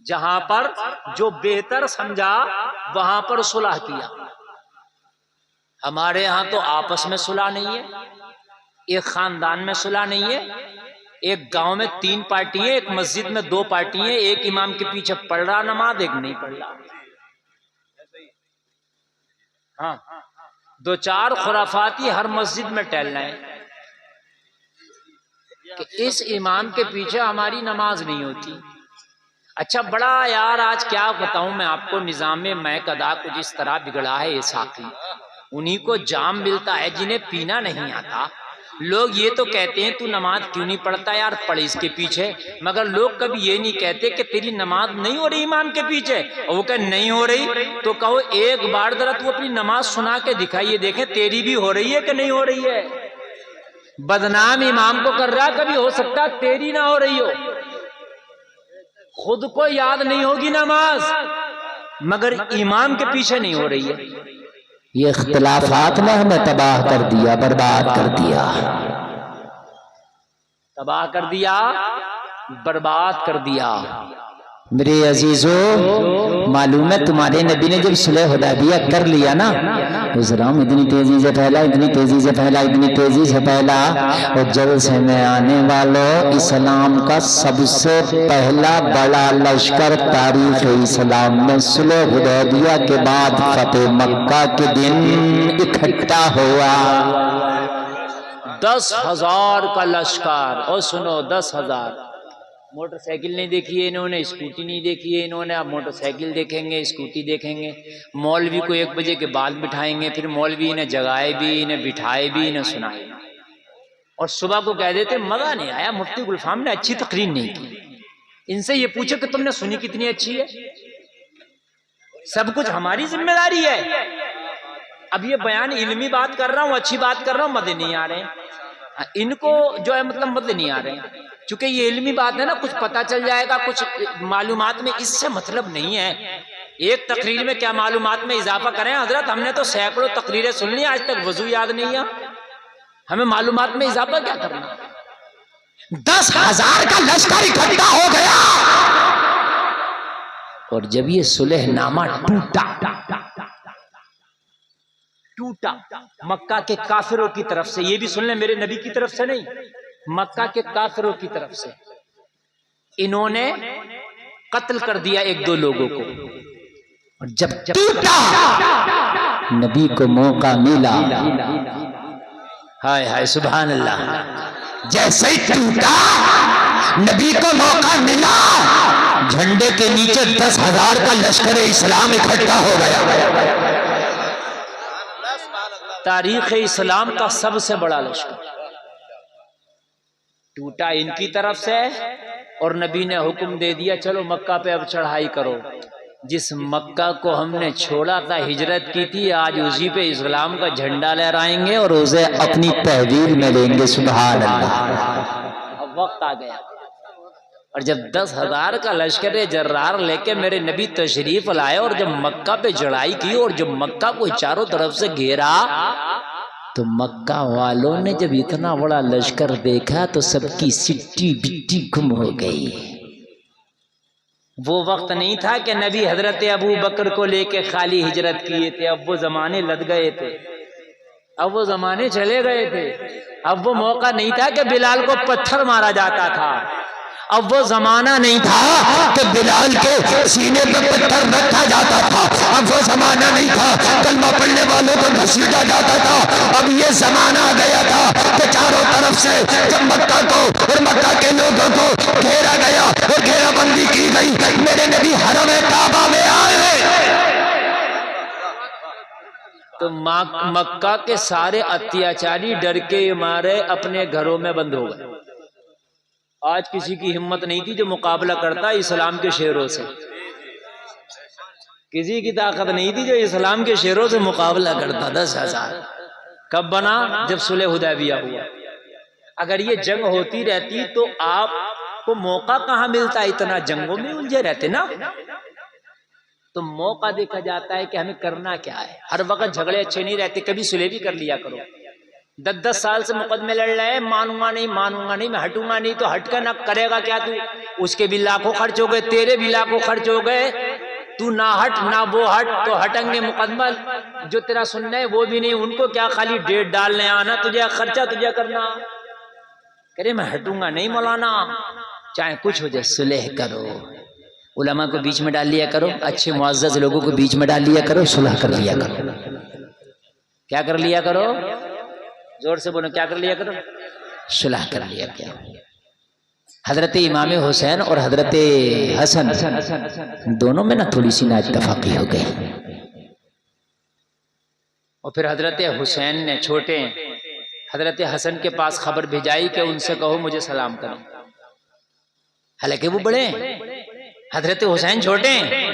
[SPEAKER 4] جہاں پر جو بہتر سمجھا وہاں پر صلح کیا۔ ہمارے ہاں تو آپس میں صلح نہیں ہے، ایک خاندان میں صلح نہیں ہے، ایک گاؤں میں 3 پارٹی ہیں، ایک مسجد میں 2 پارٹی ہیں، ایک امام کے پیچھے پڑھ رہا نماز، ایک نہیں پڑھ رہا۔ ہاں 2-4 خرافاتی ہر مسجد میں ٹہل رہے ہیں کہ اس امام کے پیچھے ہماری نماز نہیں ہوتی۔ اچھا بڑا یار آج کیا بتاؤں میں آپ کو، نظام مہک ادا کو جس طرح بگڑا ہے یہ ساقی، انہی کو جام ملتا ہے جنہیں پینا نہیں آتا۔ لوگ یہ تو کہتے ہیں تو نماز کیوں نہیں پڑھتا یار، پڑھ اس کے پیچھے، مگر لوگ کبھی یہ نہیں کہتے کہ تیری نماز نہیں ہو رہی امام کے پیچھے، اور وہ کہ نہیں ہو رہی تو کہو ایک بار ذرا تو اپنی نماز سنا کے دکھائیے، دیکھیں تیری بھی ہو رہی ہے کہ نہیں ہو رہی ہے۔ بدنام امام کو کر رہا، کبھی ہو سکتا تیری نہ ہو رہی ہو، خود کو یاد نہیں ہوگی نماز مگر امام کے پیچھے نہیں ہو رہی ہے۔
[SPEAKER 3] یہ اختلافات نے ہمیں تباہ کر دیا، برباد کر دیا،
[SPEAKER 4] تباہ کر دیا، برباد کر دیا۔
[SPEAKER 3] میرے عزیزو معلوم ہے تمہارے نبی نے جب صلح حدیبیہ کر لیا نا، اسلام اتنی تیزی سے پھیلا، اتنی تیزی سے پھیلا، اتنی تیزی سے پھیلا، اور جلسے میں آنے والوں اسلام کا سب سے پہلا بڑا لشکر تاریخ اسلام میں صلح حدیبیہ کے بعد فتح مکہ کے دن اکٹھا ہوا۔
[SPEAKER 4] 10,000 کا لشکر، اور سنو 10,000۔ موٹر سائیکل نہیں دیکھی ہے انہوں نے، اسکوٹی نہیں دیکھی ہے انہوں نے، اب موٹر سائیکل دیکھیں گے، اسکوٹی دیکھیں گے۔ مولوی کو 1 بجے کے بعد بٹھائیں گے، پھر مولوی انہیں جگائے بھی، انہیں بٹھائے بھی، انہیں سنائے، اور صبح کو کہہ دیتے مزہ نہیں آیا، مفتی گلفام نے اچھی تقریر نہیں کی۔ ان سے یہ پوچھو کہ تم نے سنی کتنی اچھی ہے؟ سب کچھ ہماری ذمہ داری ہے۔ اب یہ بیان علمی بات کر رہا ہوں، اچھی بات کر رہا ہوں، مزے نہیں آ رہے ہیں ان کو، جو ہے مطلب مزے نہیں آ رہے ہیں، چونکہ یہ علمی بات ہے نا، کچھ پتہ چل جائے گا، کچھ معلومات میں اس سے مطلب نہیں ہے۔ ایک تقریر میں کیا معلومات میں اضافہ کریں حضرت، ہم نے تو سینکڑوں تقریریں سن لی، آج تک وضو یاد نہیں ہے، ہمیں معلومات میں اضافہ کیا کرنا۔
[SPEAKER 3] 10,000 کا لشکر اکٹھا ہو گیا، اور جب یہ صلح نامہ
[SPEAKER 4] ٹوٹا مکہ کے کافروں کی طرف سے، یہ بھی سن لیں میرے نبی کی طرف سے نہیں، مکہ کے کافروں کی طرف سے، انہوں نے قتل کر دیا 1-2 لوگوں کو،
[SPEAKER 3] اور جب ٹوٹا نبی کو موقع ملا،
[SPEAKER 4] ہائے ہائے سبحان اللہ،
[SPEAKER 3] جیسے ہی ٹوٹا نبی کو موقع ملا، جھنڈے کے نیچے 10,000 کا لشکر اسلام اکٹھا ہو گیا۔
[SPEAKER 4] تاریخ اسلام کا سب سے بڑا لشکر ٹوٹا ان کی طرف سے، اور نبی نے حکم دے دیا چلو مکہ پہ اب چڑھائی کرو۔ جس مکہ کو ہم نے چھوڑا تھا، ہجرت کی تھی، آج اسی پہ اسلام کا جھنڈا لہرائیں گے اور اسے
[SPEAKER 3] اپنی تحویل میں لیں گے۔ سبحان اللہ۔
[SPEAKER 4] اب وقت آ گیا، اور جب 10,000 کا لشکر جرار لے کے میرے نبی تشریف لائے اور جب مکہ پہ چڑھائی کی اور جب مکہ کو چاروں طرف سے گھیرا، تو مکہ والوں نے جب اتنا بڑا لشکر دیکھا تو سب کی سٹی بٹی گم ہو گئی۔ وہ وقت نہیں تھا کہ نبی حضرت ابو بکر کو لے کے خالی ہجرت کیے تھے، اب وہ زمانے لد گئے تھے، اب وہ زمانے چلے گئے تھے۔ اب وہ موقع نہیں تھا کہ بلال کو پتھر مارا جاتا تھا، اب وہ زمانہ نہیں تھا
[SPEAKER 3] کہ بلال کے سینے پہ پتھر رکھا جاتا تھا، اب وہ زمانہ نہیں تھا کلمہ پڑھنے والوں کو گھسیٹا جاتا تھا۔ اب یہ زمانہ آ گیا تھا کہ چاروں طرف سے جب مکہ کو اور مکہ کے لوگوں کو گھیرا گیا اور گھیرا بندی کی گئی، میرے نبی حرم کعبہ میں آئے
[SPEAKER 4] تو مکہ کے سارے اتیاچاری ڈر کے مارے اپنے گھروں میں بند ہو گئے۔ آج کسی کی ہمت نہیں تھی جو مقابلہ کرتا اسلام کے شیروں سے، کسی کی طاقت نہیں تھی جو اسلام کے شیروں سے مقابلہ کرتا۔ 10,000 کب بنا؟ جب صلح حدیبیہ ہوا۔ اگر یہ جنگ ہوتی رہتی تو آپ کو موقع کہاں ملتا، اتنا جنگوں میں الجھے رہتے نا۔ تو موقع دیکھا جاتا ہے کہ ہمیں کرنا کیا ہے۔ ہر وقت جھگڑے اچھے نہیں رہتے، کبھی صلح بھی کر لیا کرو۔ 10 سال سے مقدمے لڑ رہے ہیں، مانوں گا نہیں، میں ہٹوں گا نہیں، تو ہٹ کر نہ کرے گا کیا؟ تو اس کے بھی لاکھوں خرچ ہو گئے، تیرے بھی لاکھوں خرچ ہو گئے، تو نہ ہٹ نہ وہ ہٹ، تو ہٹیں گے مقدمہ جو تیرا سننا ہے وہ بھی نہیں، ان کو کیا خالی ڈیٹ ڈالنے آنا، تجھے خرچہ تجھے کرنا۔ کرے میں ہٹوں گا نہیں مولانا، چاہے کچھ ہو جائے صلح کرو، علماء کو بیچ میں ڈال لیا کرو، اچھے معزز لوگوں کو بیچ میں ڈال لیا کرو، صلح کر لیا کرو۔ کیا کر لیا کرو؟ زور سے بولو، کیا کر لیا کرو؟ صلح کر لیا کرو۔ حضرت امام حسین اور حضرت حسن دونوں میں نا تھوڑی سی نااتفاقی ہو گئی، اور پھر حضرت حسین نے چھوٹے حضرت حسن کے پاس خبر بھیجائی کہ ان سے کہو مجھے سلام کریں، حالانکہ وہ بڑے ہیں، حضرت حسین چھوٹے ہیں۔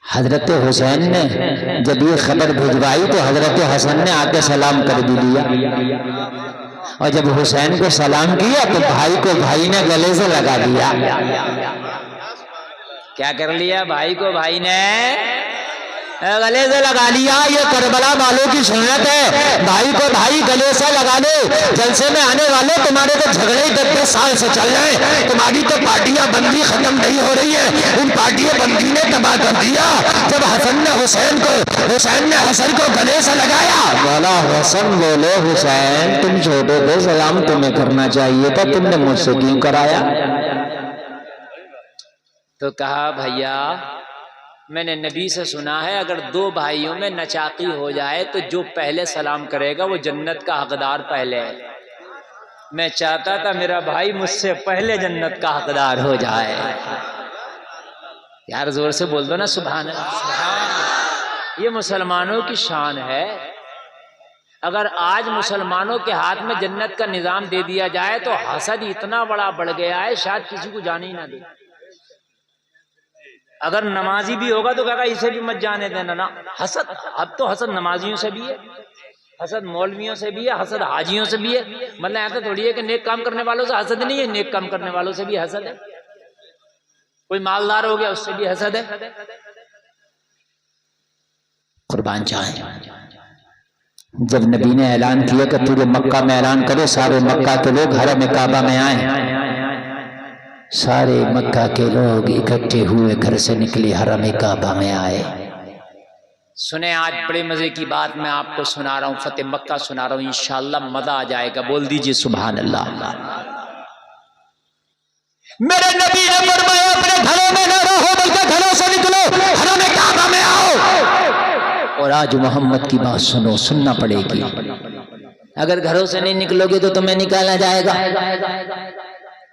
[SPEAKER 3] حضرت حسین نے جب یہ خبر بھجوائی تو حضرت حسن نے آ کے سلام کر بھی دیا، اور جب حسین کو سلام کیا تو بھائی کو بھائی نے گلے سے لگا دیا۔
[SPEAKER 4] کیا کر لیا؟ بھائی کو بھائی نے
[SPEAKER 3] گلے سے لگا لیا۔ یہ کربلا والوں کی سنت ہے، بھائی کو بھائی گلے سے لگا لے۔ جلسے میں آنے والے تمہارے تو جھگڑے 10 سال سے چل رہے ہیں، تمہاری تو پارٹیاں بندی ختم نہیں ہو رہی ہے، ان پارٹیاں بندی نے تباہ کر دیا۔ جب حسن نے حسن کو گلے سے لگایا، بولا حسن بولے حسین تم چھوٹے تھے، سلام تمہیں کرنا چاہیے تھا، تم نے مجھ سے کیوں کرایا؟
[SPEAKER 4] تو کہا بھیا میں نے نبی سے سنا ہے اگر 2 بھائیوں میں نچاقی ہو جائے تو جو پہلے سلام کرے گا وہ جنت کا حقدار پہلے ہے۔ میں چاہتا تھا میرا بھائی مجھ سے پہلے جنت کا حقدار ہو جائے۔ یار زور سے بول دو نا سبحان اللہ۔ یہ مسلمانوں کی شان ہے۔ اگر آج مسلمانوں کے ہاتھ میں جنت کا نظام دے دیا جائے تو حسد اتنا بڑا بڑھ گیا ہے شاید کسی کو جانے ہی نہ دے۔ اگر نمازی بھی ہوگا تو کہا اسے بھی مت جانے دینا نا۔ حسد، اب تو حسد نمازیوں سے بھی ہے، حسد مولویوں سے بھی ہے، حسد حاجیوں سے بھی ہے۔ مطلب ایسا تھوڑی ہے کہ نیک کام کرنے والوں سے حسد نہیں ہے، نیک کام کرنے والوں سے بھی حسد ہے۔ کوئی مالدار ہو گیا اس سے بھی حسد ہے۔
[SPEAKER 3] قربان جائیں، جب نبی نے اعلان کیا کہ پورے مکہ میں اعلان کرو سارے مکہ کے لوگ حرم کعبہ میں آئیں، سارے مکہ کے لوگ اکٹھے ہوئے گھر سے نکلے حرم کعبہ میں آئے۔
[SPEAKER 4] سنیں آج بڑے مزے کی بات میں آپ کو سنا رہا ہوں، فتح مکہ سنا رہا ہوں، انشاءاللہ مزہ آ جائے گا۔ بول دیجئے سبحان اللہ۔
[SPEAKER 3] میرے نبی نے فرمایا اپنے گھروں میں نہ رہو بلکہ گھروں سے نکلو، حرم کعبہ میں آؤ۔ اور آج محمد کی بات سنو، سننا پڑے گی۔
[SPEAKER 4] اگر گھروں سے نہیں نکلو گے تو تمہیں نکالا جائے گا۔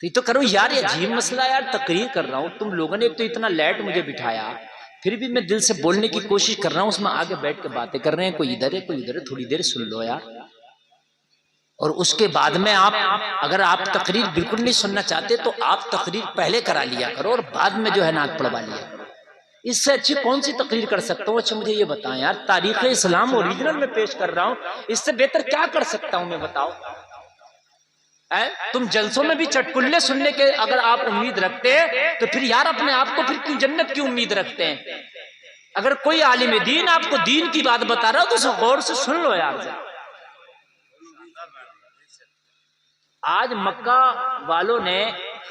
[SPEAKER 4] تو یہ تو کرو یار، یہ عجیب مسئلہ یار، تقریر کر رہا ہوں، تم لوگوں نے ایک تو اتنا لیٹ مجھے بٹھایا، پھر بھی میں دل سے بولنے کی کوشش کر رہا ہوں، اس میں آگے بیٹھ کے باتیں کر رہے ہیں، کوئی ادھر ہے کوئی ادھر ہے، تھوڑی دیر سن لو یار۔ اور اس کے بعد میں آپ اگر آپ تقریر بالکل نہیں سننا چاہتے تو آپ تقریر پہلے کرا لیا کرو اور بعد میں جو ہے نعت پڑھوا لیا کرو۔ اس سے اچھی کون سی تقریر کر سکتا ہوں؟ اچھا مجھے یہ بتائیں یار، تاریخ اسلام اوریجنل میں پیش کر رہا ہوں، اس سے بہتر کیا کر سکتا ہوں میں؟ بتاؤ۔ تم جلسوں میں بھی چٹکلے سننے کے اگر آپ امید رکھتے ہیں تو پھر یار اپنے آپ کو پھر کیوں جنت کی امید رکھتے ہیں؟ اگر کوئی عالم دین آپ کو دین کی بات بتا رہا ہو تو اسے غور سے سن لو یار۔ آج مکہ والوں نے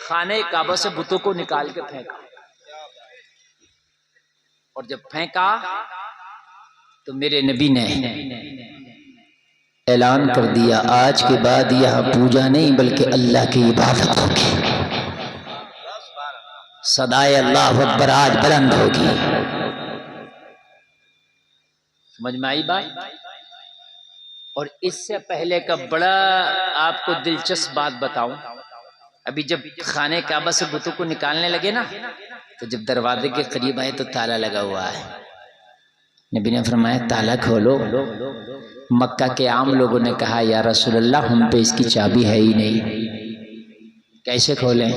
[SPEAKER 4] خانہ کعبہ سے بتوں کو نکال کے پھینکا، اور جب پھینکا تو میرے نبی نے
[SPEAKER 3] اعلان کر دیا آج کے بعد یہاں پوجا نہیں بلکہ اللہ کی عبادت ہوگی، صدائے اللہ اکبر آج بلند ہوگی۔
[SPEAKER 4] سمجھ میں آئی بات؟ اور اس سے پہلے کا بڑا آپ کو دلچسپ بات بتاؤں، ابھی جب خانہ کعبہ سے بتوں کو نکالنے لگے نا تو جب دروازے کے قریب آئے تو تالا لگا ہوا ہے۔ نبی نے فرمایا تالا کھولو۔ مکہ کے عام لوگوں نے کہا یا رسول اللہ ہم پہ اس کی چابی ہے ہی نہیں، کیسے کھولیں؟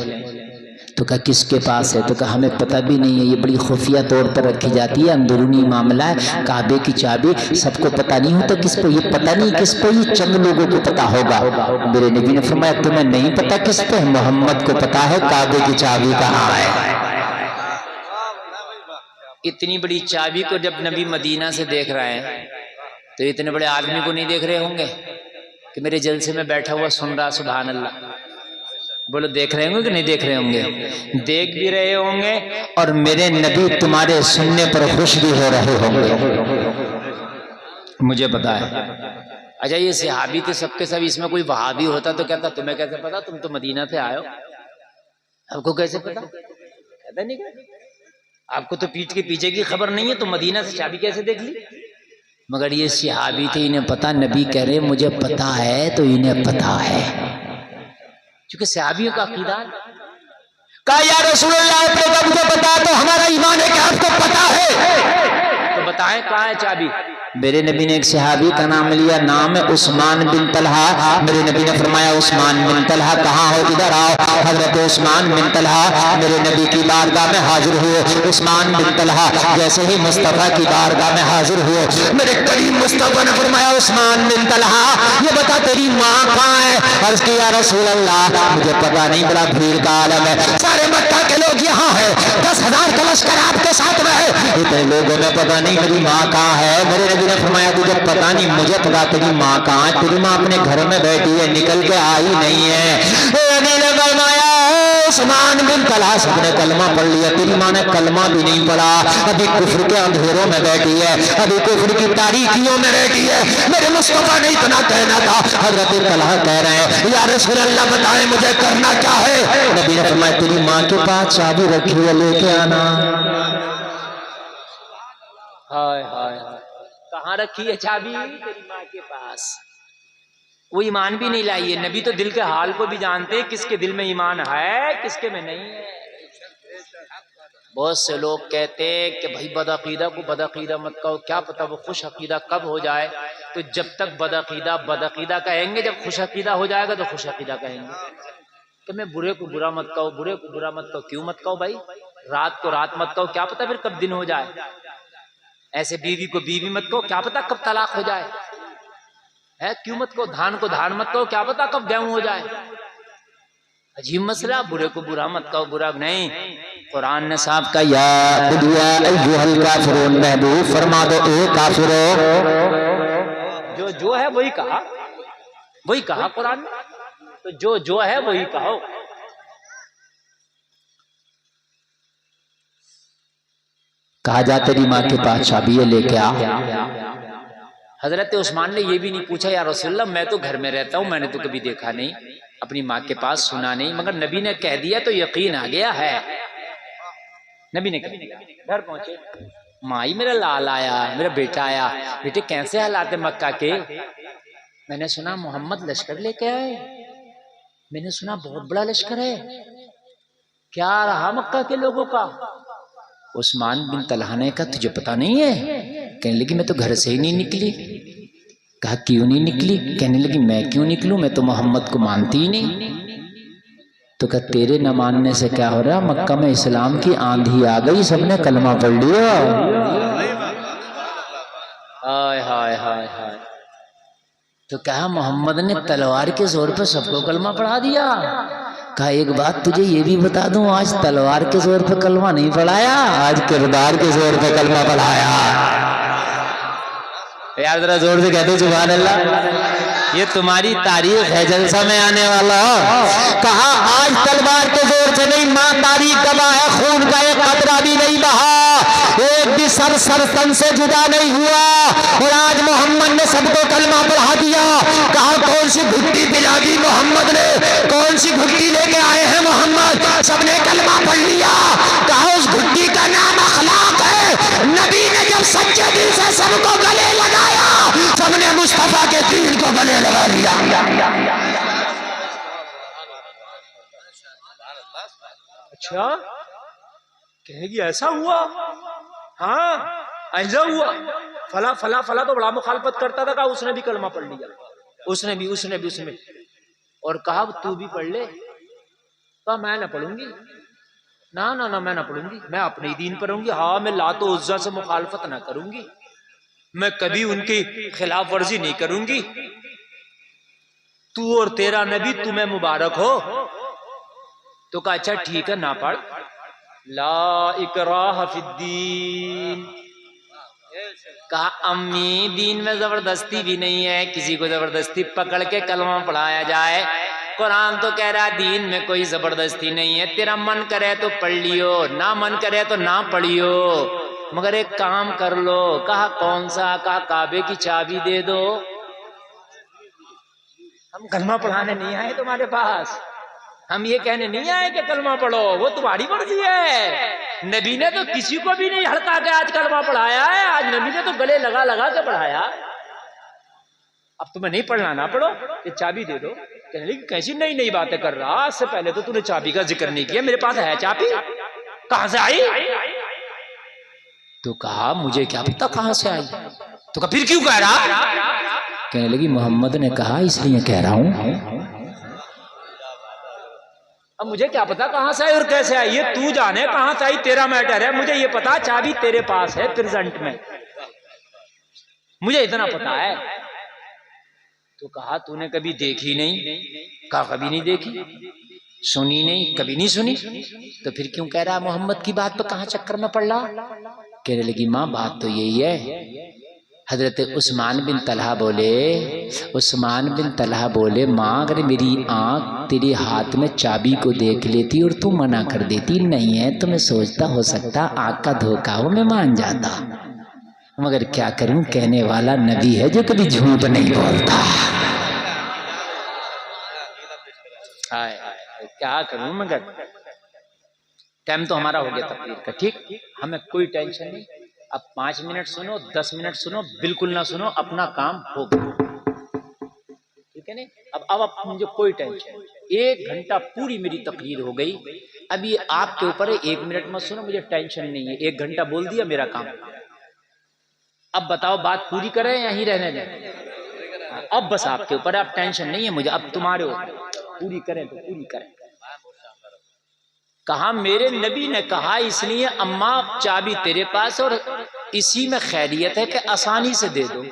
[SPEAKER 3] تو کہا کس کے پاس ہے؟ تو کہا ہمیں پتہ بھی نہیں ہے، یہ بڑی خفیہ طور پر رکھی جاتی ہے، اندرونی معاملہ ہے، کعبے کی چابی سب کو پتہ نہیں ہوتا، کس پہ یہ پتہ نہیں کس پہ، یہ چند لوگوں کو پتہ ہوگا۔ میرے نبی نے فرمایا تمہیں نہیں پتہ کس پہ؟ محمد کو پتہ ہے کعبے کی چابی کہاں ہے۔
[SPEAKER 4] اتنی بڑی چابی کو جب نبی مدینہ سے دیکھ رہے ہیں تو اتنے بڑے آدمی کو نہیں دیکھ رہے ہوں گے کہ میرے جلسے میں بیٹھا ہوا سن رہا؟ سبحان اللہ بولو، دیکھ رہے ہوں گے کہ نہیں دیکھ رہے ہوں گے؟ دیکھ بھی رہے ہوں گے،
[SPEAKER 3] اور میرے نبی تمہارے سننے پر خوش بھی ہو رہے ہوں گے،
[SPEAKER 4] مجھے پتا ہے۔ اچھا یہ صحابی تھے سب کے سب، اس میں کوئی وہابی ہوتا تو کہتا تمہیں کیسے پتا؟ تم تو مدینہ سے آئے ہو، آپ کو کیسے پتا؟ کہتا نہیں کہ آپ کو تو پیٹھ کے پیچھے کی خبر نہیں ہے، تو مدینہ سے چابی کیسے دیکھ لی؟ مگر یہ صحابی تھے، انہیں پتا، نبی کہہ رہے مجھے پتا ہے تو انہیں پتا ہے، کیونکہ صحابیوں کا عقیدہ۔
[SPEAKER 3] کہا یا رسول اللہ آپ نے مجھے پتا تو ہمارا ایمان ہے کہ آپ کو پتا ہے،
[SPEAKER 4] تو بتائیں کہاں ہے چابی؟
[SPEAKER 3] میرے نبی نے ایک صحابی کا نام لیا، نام ہے عثمان بن طلحہ۔ میرے نبی نے فرمایا عثمان بن طلحہ کہاں ہو؟ ادھر آؤ۔ حضرت عثمان بن طلحہ میرے نبی کی بارگاہ میں حاضر ہوئے۔ عثمان بن طلحہ جیسے ہی مصطفیٰ کی بارگاہ میں حاضر ہوئے، میرے کریم مصطفیٰ نے فرمایا عثمان بن طلحہ یہ بتا تیری ماں کہاں ہے؟ عرض کی یا رسول اللہ مجھے پتا نہیں، بڑا بھیڑ کا عالم ہے، سارے مکہ کے لوگ یہاں ہیں، 10,000 کا لشکر آپ کے ساتھ میں ہے، اتنے لوگوں میں پتا نہیں میری ماں کہاں ہے۔ میرے نبی نے فرمایا تجھے پتا نہیں، مجھے پتا تیری ماں کہاں ہے، تیری ماں اپنے گھر میں بیٹھی ہے، نکل کے آئی نہیں ہے۔ نبی نے فرمایا عثمان بن طلحہ سب نے کلمہ پڑھ لیا، تیری ماں نے کلمہ بھی نہیں پڑھا، ابھی کفر کے اندھیروں میں بیٹھی ہے، ابھی کفر کی تاریکیوں میں بیٹھی ہے۔ میرے مصطفیٰ نے اتنا کہنا تھا، حضرت طلحہ کہہ رہے ہیں یا رسول اللہ بتائیں مجھے کرنا کیا ہے؟ نبی نے فرمایا تیری ماں کے پاس چابی رکھی ہے، لے کے آنا۔
[SPEAKER 4] ہائے ہائے کہاں رکھی ہے چابی؟ تیری ماں کے پاس۔ وہ ایمان بھی نہیں لائی ہے، نبی تو دل کے حال کو بھی جانتے ہیں، کس کے دل میں ایمان ہے کس کے میں نہیں ہے۔ بہت سے لوگ کہتے ہیں کہ بھائی بدعقیدہ کو بدعقیدہ مت کہو، کیا پتہ وہ خوش عقیدہ کب ہو جائے، تو جب تک بدعقیدہ بدعقیدہ کہیں گے، جب خوش عقیدہ ہو جائے گا تو خوش عقیدہ کہیں گے کہ میں برے کو برا مت کہو، برے کو برا مت کہو۔ کیوں مت کہو بھائی؟ رات کو رات مت کہو، کیا پتہ پھر کب دن ہو جائے۔ ایسے بیوی کو بیوی مت کہو، کیا پتہ کب طلاق ہو جائے۔ ہے کیوں مت کہو؟ دھان کو دھان مت کہو، کیا پتہ کب گیہوں ہو جائے۔ عجیب مسئلہ، برے کو برا مت کہو، برا نہیں۔ قرآن نے صاحب کا یا ایھا الکافرون، محبوب فرما دو اے کافرو، جو ہے وہی کہا قرآن نے، تو جو ہے وہی کہو۔
[SPEAKER 3] کہا جا تیری ماں کے پاس چابی ہے، لے کے آ۔
[SPEAKER 4] حضرت عثمان نے یہ بھی نہیں پوچھا یا رسول اللہ میں تو گھر میں رہتا ہوں، میں نے تو کبھی دیکھا نہیں، اپنی ماں کے پاس سنا نہیں، مگر نبی نے کہہ دیا تو یقین آ گیا ہے۔ نبی نے کہہ دیا، گھر پہنچے، مائی میرا لال آیا، میرا بیٹا آیا، بیٹے کیسے حالات مکہ کے؟ میں نے سنا محمد لشکر لے کے آئے۔ میں نے سنا بہت بڑا لشکر ہے، کیا رہا مکہ کے لوگوں کا؟ عثمان بن طلحہ نے کہا تجھے پتا نہیں ہے؟ کہنے لگی میں تو گھر سے ہی نہیں نکلی۔ کہا کیوں نہیں نکلی؟ کہنے لگی میں کیوں نکلوں، میں تو محمد کو مانتی ہی نہیں۔ تو کہا تیرے نہ ماننے سے کیا ہو رہا، مکہ میں اسلام کی آندھی آ گئی، سب نے کلمہ پڑھ لیا۔ ہائے ہائے ہائے ہائے۔ تو کہا محمد نے تلوار کے زور پہ سب کو کلمہ پڑھا دیا۔ کہا ایک بات تجھے یہ بھی بتا دوں، آج تلوار کے زور پہ کلمہ نہیں پڑھایا، آج کردار کے زور پہ کلمہ پڑھایا۔ یار ذرا زور سے کہتے سبحان اللہ، یہ تمہاری تاریخ ہے جلسہ میں آنے والا۔
[SPEAKER 3] کہا آج تلوار کے زور سے نہیں، ماں تاریخ گواہ ہے، خون کا ایک قطرہ بھی نہیں بہا، ایک بھی سر تن سے جدا نہیں ہوا، اور آج محمد نے سب کو کلمہ پڑھا دیا۔ کہا کون سی گھٹی پلا دی محمد نے، کون سی گھٹی لے کے آئے ہیں محمد، سب نے کلمہ پڑھ لیا۔ کہا اس گھٹی کا نام اخلاق ہے، نبی نے جب سچے دل سے سب کو گلے لگایا، سب نے مصطفیٰ کے دین کو گلے لگا لیا۔
[SPEAKER 4] اچھا کہے گی ایسا ہوا؟ ہاں ایسا ہوا، فلا فلا فلا تو بڑا مخالفت کرتا تھا، کہا اس نے بھی کلمہ پڑھ لیا، اس نے بھی اور کہا تو بھی پڑھ لے۔ کہا میں نہ پڑھوں گی، نہ میں نہ پڑھوں گی، میں اپنے ہی دین پر ہوں گی۔ ہاں میں لات و عزا سے مخالفت نہ کروں گی، میں کبھی ان کی خلاف ورزی نہیں کروں گی، تو اور تیرا نبی تمہیں مبارک ہو۔ تو کہا اچھا ٹھیک ہے نہ پڑھ، لا اکراہ فی الدین۔ کہا امی دین میں زبردستی بھی نہیں ہے، کسی کو زبردستی پکڑ کے کلمہ پڑھایا جائے، قرآن تو کہہ رہا دین میں کوئی زبردستی نہیں ہے، تیرا من کرے تو پڑھ لیو، نہ من کرے تو نہ پڑھیو، مگر ایک کام کر لو۔ کہا کون سا؟ کہا کعبے کی چابی دے دو۔ ہم کلمہ پڑھانے نہیں آئے تمہارے پاس، ہم یہ کہنے نہیں آئے کہ کلمہ پڑھو، وہ تمہاری مرضی ہے۔ نبی نے تو کسی کو بھی نہیں ہڑکا کے آج کلمہ پڑھایا ہے، آج نبی نے تو گلے لگا لگا کے پڑھایا۔ اب تمہیں نہیں پڑھنا نہ پڑھو، یہ چابی دے دو۔ کہنے لگی کیسی نئی نئی باتیں کر رہا، آج سے پہلے تو نے چابی کا ذکر نہیں کیا، میرے پاس ہے چابی، کہاں سے آئی؟ تو کہا مجھے کیا پتا کہاں سے آئی۔ تو کہا پھر کیوں کہہ رہا؟ کہنے لگی محمد نے کہا اس لیے کہہ رہا ہوں۔ اب مجھے کیا پتا کہاں سے آئی اور کیسے آئی، یہ تو جانے کہاں سے آئی، تیرا میٹر ہے، مجھے یہ پتا چابی تیرے پاس ہے پریزنٹ میں، مجھے اتنا پتا ہے۔ تو کہا تو نے کبھی دیکھی نہیں؟ کہا کبھی نہیں دیکھی، سنی نہیں، کبھی نہیں سنی، تو پھر کیوں کہہ رہا محمد کی بات پہ کہاں چکر میں پڑ رہا؟ کہنے لگی ماں بات تو یہی ہے، حضرت عثمان بن طلحہ بولے ماں اگر میری آنکھ تیرے ہاتھ میں چابی کو دیکھ لیتی اور تو منع کر دیتی نہیں ہے تو میں سوچتا ہو سکتا آنکھ کا دھوکا ہو میں مان جاتا، مگر کیا کروں کہنے والا نبی ہے جو کبھی جھوٹ نہیں بولتا۔ کیا کروں مگر ٹائم تو ہمارا ہو گیا تقریر کا، ٹھیک، ہمیں کوئی ٹینشن نہیں، اب 5 منٹ سنو 10 منٹ سنو بالکل نہ سنو، اپنا کام ہو گیا، ٹھیک ہے نہیں؟ اب مجھے کوئی ٹینشن نہیں، 1 گھنٹہ پوری میری تقریر ہو گئی، اب یہ آپ کے اوپر ہے، 1 منٹ مت سنو، مجھے ٹینشن نہیں ہے، 1 گھنٹہ بول دیا میرا کام۔ اب بتاؤ بات پوری کریں یا ہی رہنے دیں؟ اب بس آپ کے اوپر، اب ٹینشن نہیں ہے مجھے، اب تمہارے اوپر، پوری کریں تو پوری کریں۔ کہا میرے نبی نے کہا اس لیے اماں چابی تیرے پاس اور اسی میں خیریت ہے کہ آسانی سے دے دو،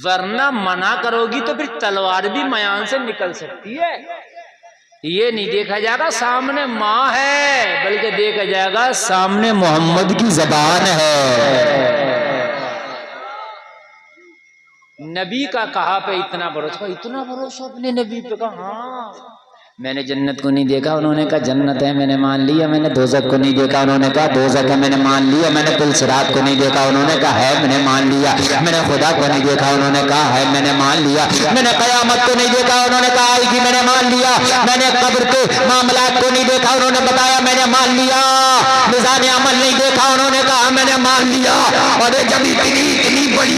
[SPEAKER 4] ورنہ منع کرو گی تو پھر تلوار بھی میان سے نکل سکتی ہے، یہ نہیں دیکھا جائے گا سامنے ماں ہے بلکہ دیکھا جائے گا سامنے محمد کی زبان ہے۔ نبی کا کہا پہ اتنا بھروسہ اپنے نبی پہ، کہا ہاں میں نے جنت کو نہیں دیکھا، انہوں نے کہا جنت ہے میں نے مان لیا، میں نے دوزخ کو نہیں دیکھا، انہوں نے کہا دوزخ ہے میں نے مان لیا، میں نے پل صراط کو نہیں دیکھا، انہوں نے کہا ہے میں نے مان لیا، میں نے خدا کو نہیں دیکھا، انہوں نے کہا ہے میں نے مان لیا، میں نے قیامت کو نہیں دیکھا، انہوں نے کہا آئے گی میں نے مان لیا، میں نے قبر کے معاملات کو نہیں دیکھا، انہوں نے بتایا میں نے مان لیا، میزان عمل نہیں دیکھا، انہوں نے کہا میں نے مان لیا، اور جب اتنی بڑی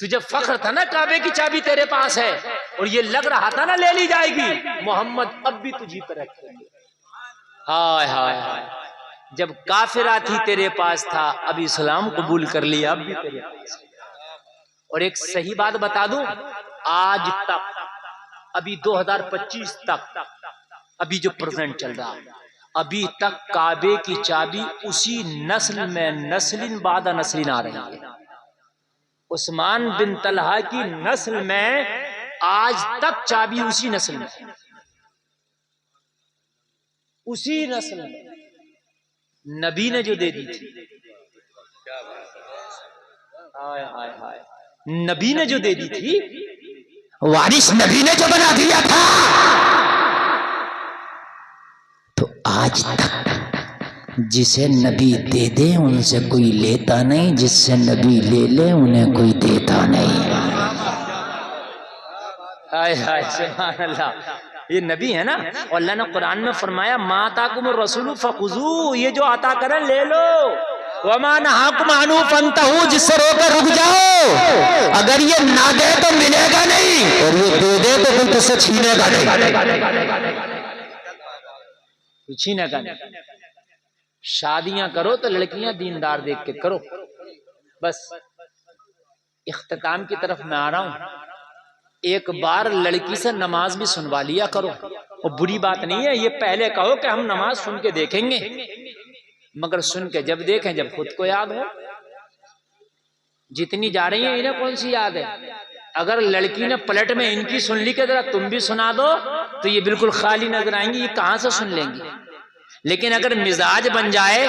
[SPEAKER 4] تجھے فخر تھا نا کعبے کی چابی تیرے پاس ہے اور یہ لگ رہا تھا نا لے لی جائے گی، محمد اب بھی تجھی پہ رکھیں گے۔ ہائے ہائے ہائے، جب کافرہ تھی تیرے پاس تھا، اب اسلام قبول کر لیا، اب بھی تیرے پاس ہے۔ اور ایک صحیح بات بتا دوں، آج تک ابھی 2025 تک، ابھی جو پریزنٹ چل رہا ہے، ابھی تک کعبے کی چابی اسی نسل میں نسل بعد نسل آ رہی ہے۔ عثمان بن طلحہ کی نسل میں آج تک چابی اسی نسل میں، اسی نسل میں نبی نے جو دے دی تھی، ہائے ہائے ہائے، نبی نے جو دے دی تھی،
[SPEAKER 3] وارث نبی نے جو بنا دیا تھا، تو آج تک جسے نبی دے دے ان سے کوئی لیتا نہیں، جس سے نبی لے لے انہیں کوئی دیتا نہیں۔
[SPEAKER 4] ہائے ہائے سبحان اللہ، یہ نبی ہے نا، اور اللہ نے قرآن میں فرمایا ما آتاکم الرسول فخذوہ، یہ جو عطا کرے لے لو، وما نہاکم عنہ فانتہوا، جس سے روکے رک جاؤ، اگر یہ نہ دے تو ملے گا نہیں،
[SPEAKER 3] اور یہ دے دے تو کوئی تجھ سے چھینے گا نہیں۔
[SPEAKER 4] چھینے گا نہیں۔ شادیاں کرو تو لڑکیاں دیندار دیکھ کے کرو۔ بس اختتام کی طرف میں آ رہا ہوں، ایک بار لڑکی سے نماز بھی سنوا لیا کرو، اور بری بات نہیں ہے، یہ پہلے کہو کہ ہم نماز سن کے دیکھیں گے، مگر سن کے جب دیکھیں جب خود کو یاد ہو۔ جتنی جا رہی ہیں انہیں کون سی یاد ہے؟ اگر لڑکی نے پلٹ میں ان کی سن لی کہ ذرا تم بھی سنا دو تو یہ بالکل خالی نظر آئیں گی، یہ کہاں سے سن لیں گی؟ لیکن اگر مزاج بن جائے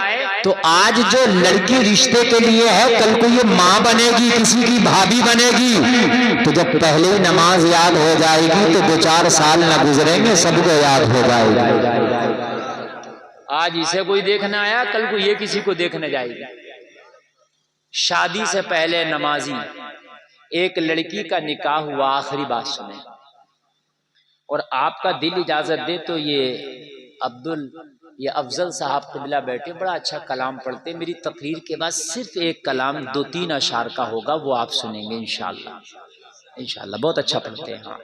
[SPEAKER 3] تو آج جو لڑکی رشتے کے لیے ہے، کل کو یہ ماں بنے گی، کسی کی بھابھی بنے گی، تو جب پہلے ہی نماز یاد ہو جائے گی تو 2-4 سال نہ گزریں گے، سب کو یاد ہو جائے گی۔
[SPEAKER 4] آج اسے کوئی دیکھنا آیا، کل کو یہ کسی کو دیکھنے جائے گی۔ شادی سے پہلے نمازی، ایک لڑکی کا نکاح ہوا، آخری بات سنیں، اور آپ کا دل اجازت دے تو یہ افضل صاحب قبلہ بیٹھے، بڑا اچھا کلام پڑھتے، میری تقریر کے بعد صرف ایک کلام 2-3 اشعار کا ہوگا، وہ آپ سنیں گے انشاءاللہ۔ انشاءاللہ بہت اچھا پڑھتے ہیں، ہاں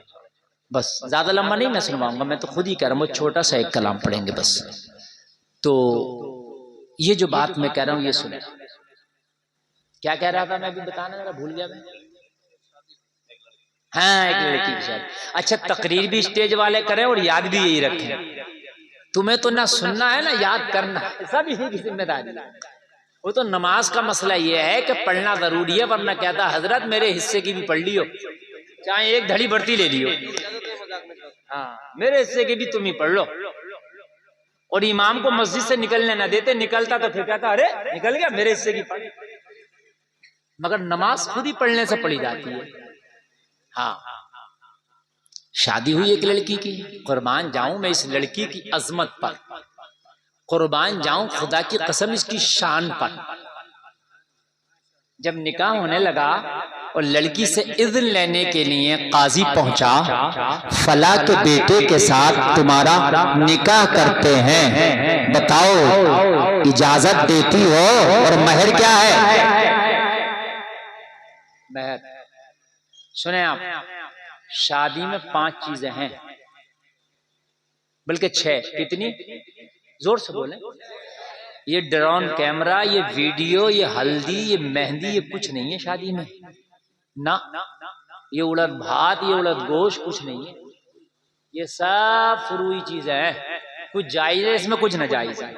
[SPEAKER 4] بس زیادہ لمبا نہیں میں سنواؤں گا، میں تو خود ہی کہہ رہا ہوں، وہ چھوٹا سا ایک کلام پڑھیں گے بس۔ تو یہ جو بات میں کہہ رہا ہوں یہ سنیں۔ کیا کہہ رہا تھا میں ابھی بتانا، ذرا بھول گیا میں۔ ہاں ایک لڑکی کی شادی، اچھا تقریر بھی اسٹیج والے کریں اور یاد بھی یہی رکھیں، تمہیں تو نہ سننا ہے نہ یاد کرنا، سب اسی کی ذمہ داری۔ وہ تو نماز کا مسئلہ یہ ہے کہ پڑھنا ضروری ہے، ورنہ کہتا حضرت میرے حصے کی بھی پڑھ لیو، چاہے ایک دھڑی بڑھتی لے لیو، ہاں میرے حصے کی بھی تم ہی پڑھ لو۔ اور امام کو مسجد سے نکلنے نہ دیتے، نکلتا تو پھر کہتا ارے نکل گیا، میرے حصے کی پڑھ۔ مگر نماز خود ہی پڑھنے سے پڑھی جاتی ہے۔ ہاں شادی ہوئی ایک لڑکی کی، قربان جاؤں میں اس لڑکی کی عظمت پر، قربان جاؤں خدا کی قسم اس کی شان پر۔ جب نکاح ہونے لگا اور لڑکی سے اذن لینے کے لیے قاضی پہنچا،
[SPEAKER 3] فلاں کے بیٹے کے ساتھ تمہارا نکاح کرتے ہیں، بتاؤ اجازت دیتی ہو؟ اور مہر کیا ہے؟
[SPEAKER 4] مہر سنیں آپ، شادی میں 5 چیزیں ہیں، بلکہ 6۔ کتنی؟ زور سے بولیں۔ یہ ڈرون کیمرہ، یہ ویڈیو، یہ ہلدی، یہ مہندی، یہ کچھ نہیں ہے شادی میں، نہ یہ اڑد بھات، یہ اڑد گوشت کچھ نہیں ہے، یہ سب فروعی چیزیں ہیں، کچھ جائز ہے اس میں، کچھ ناجائز ہے۔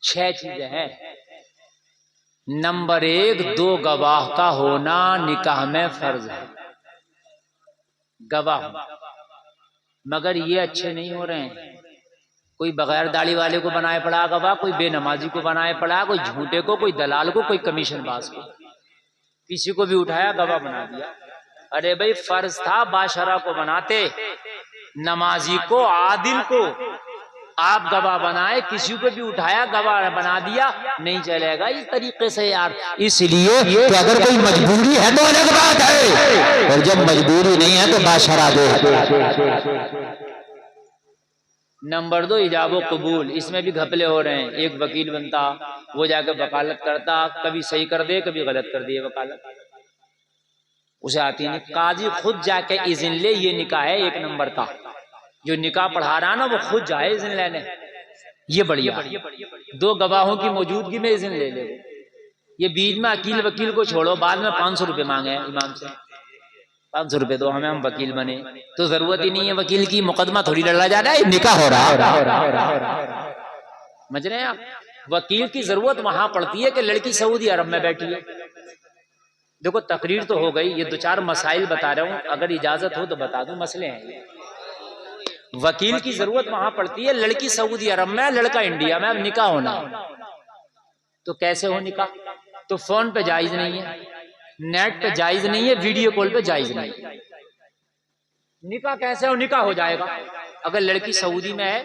[SPEAKER 4] 6 چیزیں ہیں۔ نمبر 1، 2 گواہ کا ہونا نکاح میں فرض ہے، گواہ، مگر یہ اچھے نہیں ہو رہے ہیں، کوئی بغیر داڑھی والے کو بنائے پڑا گواہ، کوئی بے نمازی کو بنائے پڑا، کوئی جھوٹے کو، کوئی دلال کو، کوئی کمیشن باز کو، کسی کو بھی اٹھایا گواہ بنا دیا۔ ارے بھائی فرض تھا باشرہ کو بناتے، نمازی کو، عادل کو، آپ گواہ بنائے، کسی کو بھی اٹھایا گواہ بنا دیا، نہیں چلے گا اس طریقے سے یار۔
[SPEAKER 3] اس لیے کہ اگر کوئی مجبوری ہے تو الگ بات ہے، اور جب مجبوری نہیں ہے تو باشرہ دے۔
[SPEAKER 4] نمبر 2 ایجاب و قبول، اس میں بھی گھپلے ہو رہے ہیں. ایک وکیل بنتا، وہ جا کے وکالت کرتا، کبھی صحیح کر دے کبھی غلط کر دے وکالت، اسے آتی نہیں. قاضی خود جا کے اذن لے، یہ نکاح ہے 1 نمبر کا. جو نکاح پڑھا رہا نا وہ خود جائے اذن لینے، یہ بڑھیا. 2 گواہوں کی موجودگی میں اذن لے لے. یہ بیچ میں عقیل وکیل کو چھوڑو، بعد میں 500 روپے مانگے ہیں امام سے، 500 روپے دو ہمیں، ہم وکیل بنے. تو ضرورت ہی نہیں ہے وکیل کی، مقدمہ تھوڑی لڑا جا رہا ہے، نکاح ہو رہا ہے. سمجھ رہے ہیں آپ؟ وکیل کی ضرورت وہاں پڑتی ہے کہ لڑکی سعودی عرب میں بیٹھی ہے. دیکھو تقریر تو ہو گئی، یہ 2-4 مسائل بتا رہا ہوں، اگر اجازت ہو تو بتا دوں، مسئلے ہیں. وکیل کی ضرورت وہاں پڑتی ہے، لڑکی سعودی عرب میں، لڑکا انڈیا میں، اب نکاح ہونا. تو کیسے ہو نکاح؟ تو فون پہ جائز نہیں ہے، نیٹ پہ جائز نہیں ہے، ویڈیو کال پہ جائز نہیں ہے. نکاح کیسے ہو؟ نکاح ہو جائے گا اگر لڑکی سعودی میں ہے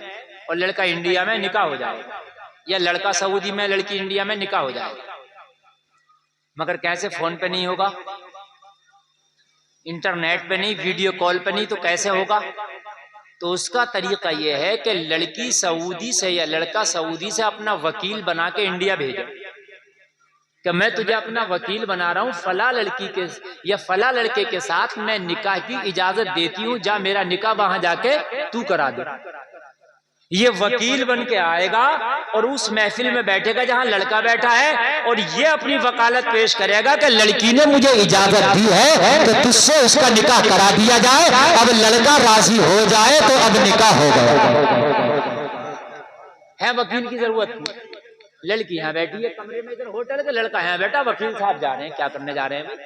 [SPEAKER 4] اور لڑکا انڈیا میں، نکاح ہو جائے گا. یا لڑکا سعودی میں لڑکی انڈیا میں، نکاح ہو جائے گا. مگر کیسے؟ فون پہ نہیں ہوگا، انٹرنیٹ پہ نہیں، ویڈیو کال پہ نہیں. تو کیسے ہوگا؟ تو اس کا طریقہ یہ ہے کہ لڑکی سعودی سے یا لڑکا سعودی سے اپنا وکیل بنا کے انڈیا بھیجے کہ میں تجھے اپنا وکیل بنا رہا ہوں، فلاں لڑکی کے یا فلاں لڑکے کے ساتھ میں نکاح کی اجازت دیتی ہوں، جا میرا نکاح وہاں جا کے تو کرا دے. یہ وکیل بن کے آئے گا اور اس محفل میں بیٹھے گا جہاں لڑکا بیٹھا ہے، اور یہ اپنی وکالت پیش کرے گا کہ لڑکی نے مجھے
[SPEAKER 3] اجازت دی ہے کہ تجھ سے اس کا نکاح کرا دیا جائے، اب لڑکا راضی ہو جائے تو اب نکاح ہو گیا.
[SPEAKER 4] ہے وکیل کی ضرورت. لڑکی یہاں بیٹھی ہے کمرے میں ادھر ہوٹل کے، لڑکا یہاں بیٹھا، وکیل صاحب جا رہے ہیں، کیا کرنے جا رہے ہیں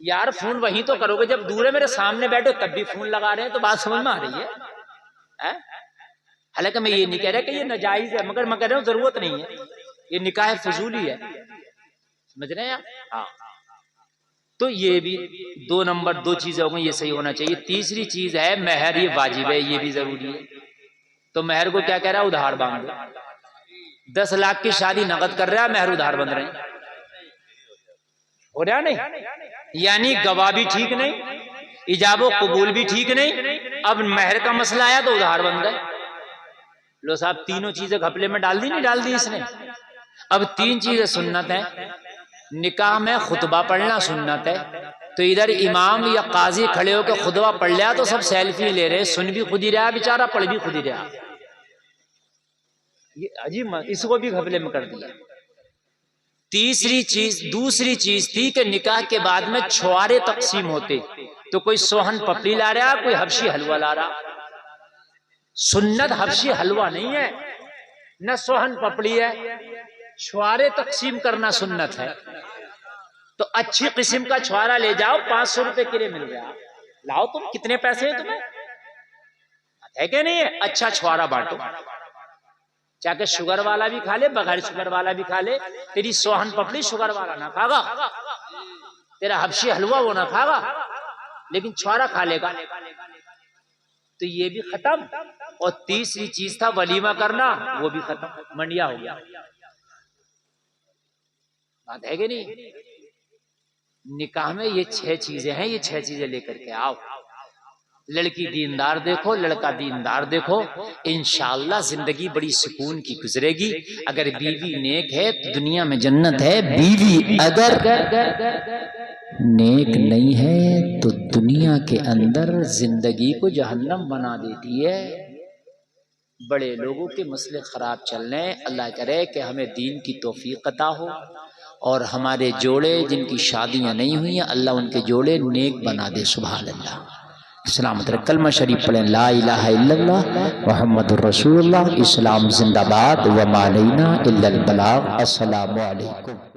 [SPEAKER 4] یار؟ فون وہیں تو کرو گے جب دور ہے، میرے سامنے بیٹھو تب بھی فون لگا رہے ہیں. تو بات سمجھ میں آ رہی ہے؟ حالانکہ میں یہ نہیں کہہ رہا کہ یہ ناجائز ہے، مگر میں کہہ رہا ہوں ضرورت نہیں ہے، یہ نکاح فضولی ہے. سمجھ رہے ہیں آپ؟ ہاں. تو یہ بھی 2 نمبر 2 چیزیں ہو گئی، یہ صحیح ہونا چاہیے. تیسری چیز ہے مہر، یہ واجب ہے، یہ بھی ضروری ہے. تو مہر کو کیا کہہ رہا ہے؟ ادھار باندھ دو. 10 لاکھ کی شادی نقد کر رہا ہے، مہر ادھار بند رہے ہیں. ہو رہا نہیں؟ یعنی گواہ بھی ٹھیک نہیں، ایجاب و قبول بھی ٹھیک نہیں، اب مہر کا مسئلہ آیا تو ادھار بند گئے. لو صاحب تینوں چیزیں گھپلے میں ڈال دی، نہیں ڈال دی اس نے. اب 3 چیزیں سنت ہیں. نکاح میں خطبہ پڑھنا سنت ہے، تو ادھر امام یا قاضی کھڑے ہو کے خطبہ پڑھ لیا تو سب سیلفی لے رہے، سن بھی خود ہی رہا بیچارہ، پڑھ بھی خود ہی رہا. یہ عجیب، اس کو بھی گھپلے میں کر دیا. دوسری چیز تھی کہ نکاح کے بعد میں چھوارے تقسیم ہوتے، تو کوئی سوہن پپڑی لا رہا، کوئی حبشی حلوہ لا رہا. سنت حبشی حلوہ نہیں ہے، نہ سوہن پپڑی ہے، چھوارے تقسیم کرنا سنت ہے. تو اچھی قسم کا چھوارا لے جاؤ، 500 روپے کے لیے مل رہا، لاؤ. تم کتنے پیسے ہیں تمہیں ہے کہ نہیں ہے؟ اچھا چھوارا بانٹو، چاہے شوگر والا بھی کھا لے، بغیر شوگر والا بھی کھا لے. تیری سوہن پپڑی شوگر والا نہ کھا گا، تیرا حبشی حلوہ وہ نہ کھا گا، لیکن چھوارا کھا لے گا. تو یہ بھی ختم. اور تیسری چیز تھا ولیمہ کرنا، وہ بھی ختم، منڈیا ہو گیا. بات ہے کہ نہیں؟ نکاح میں یہ 6 چیزیں ہیں، یہ 6 چیزیں لے کر کے آؤ. لڑکی دیندار دیکھو، لڑکا دیندار دیکھو، انشاءاللہ زندگی بڑی سکون کی گزرے گی. اگر بیوی نیک ہے تو دنیا میں جنت ہے، بیوی اگر نیک نہیں ہے تو دنیا کے اندر زندگی کو جہنم بنا دیتی ہے. بڑے لوگوں کے مسئلے خراب چل رہے ہیں. اللہ کرے کہ ہمیں دین کی توفیق عطا ہو، اور ہمارے جوڑے جن کی شادیاں نہیں ہوئی ہیں اللہ ان کے جوڑے نیک بنا دے. سبحان اللہ. سلامت رکھ. کلمہ شریف پڑھیں، لا الہ الا اللہ محمد الرسول اللہ. اسلام زندہ باد، وما علینا الا البلاغ. السلام علیکم.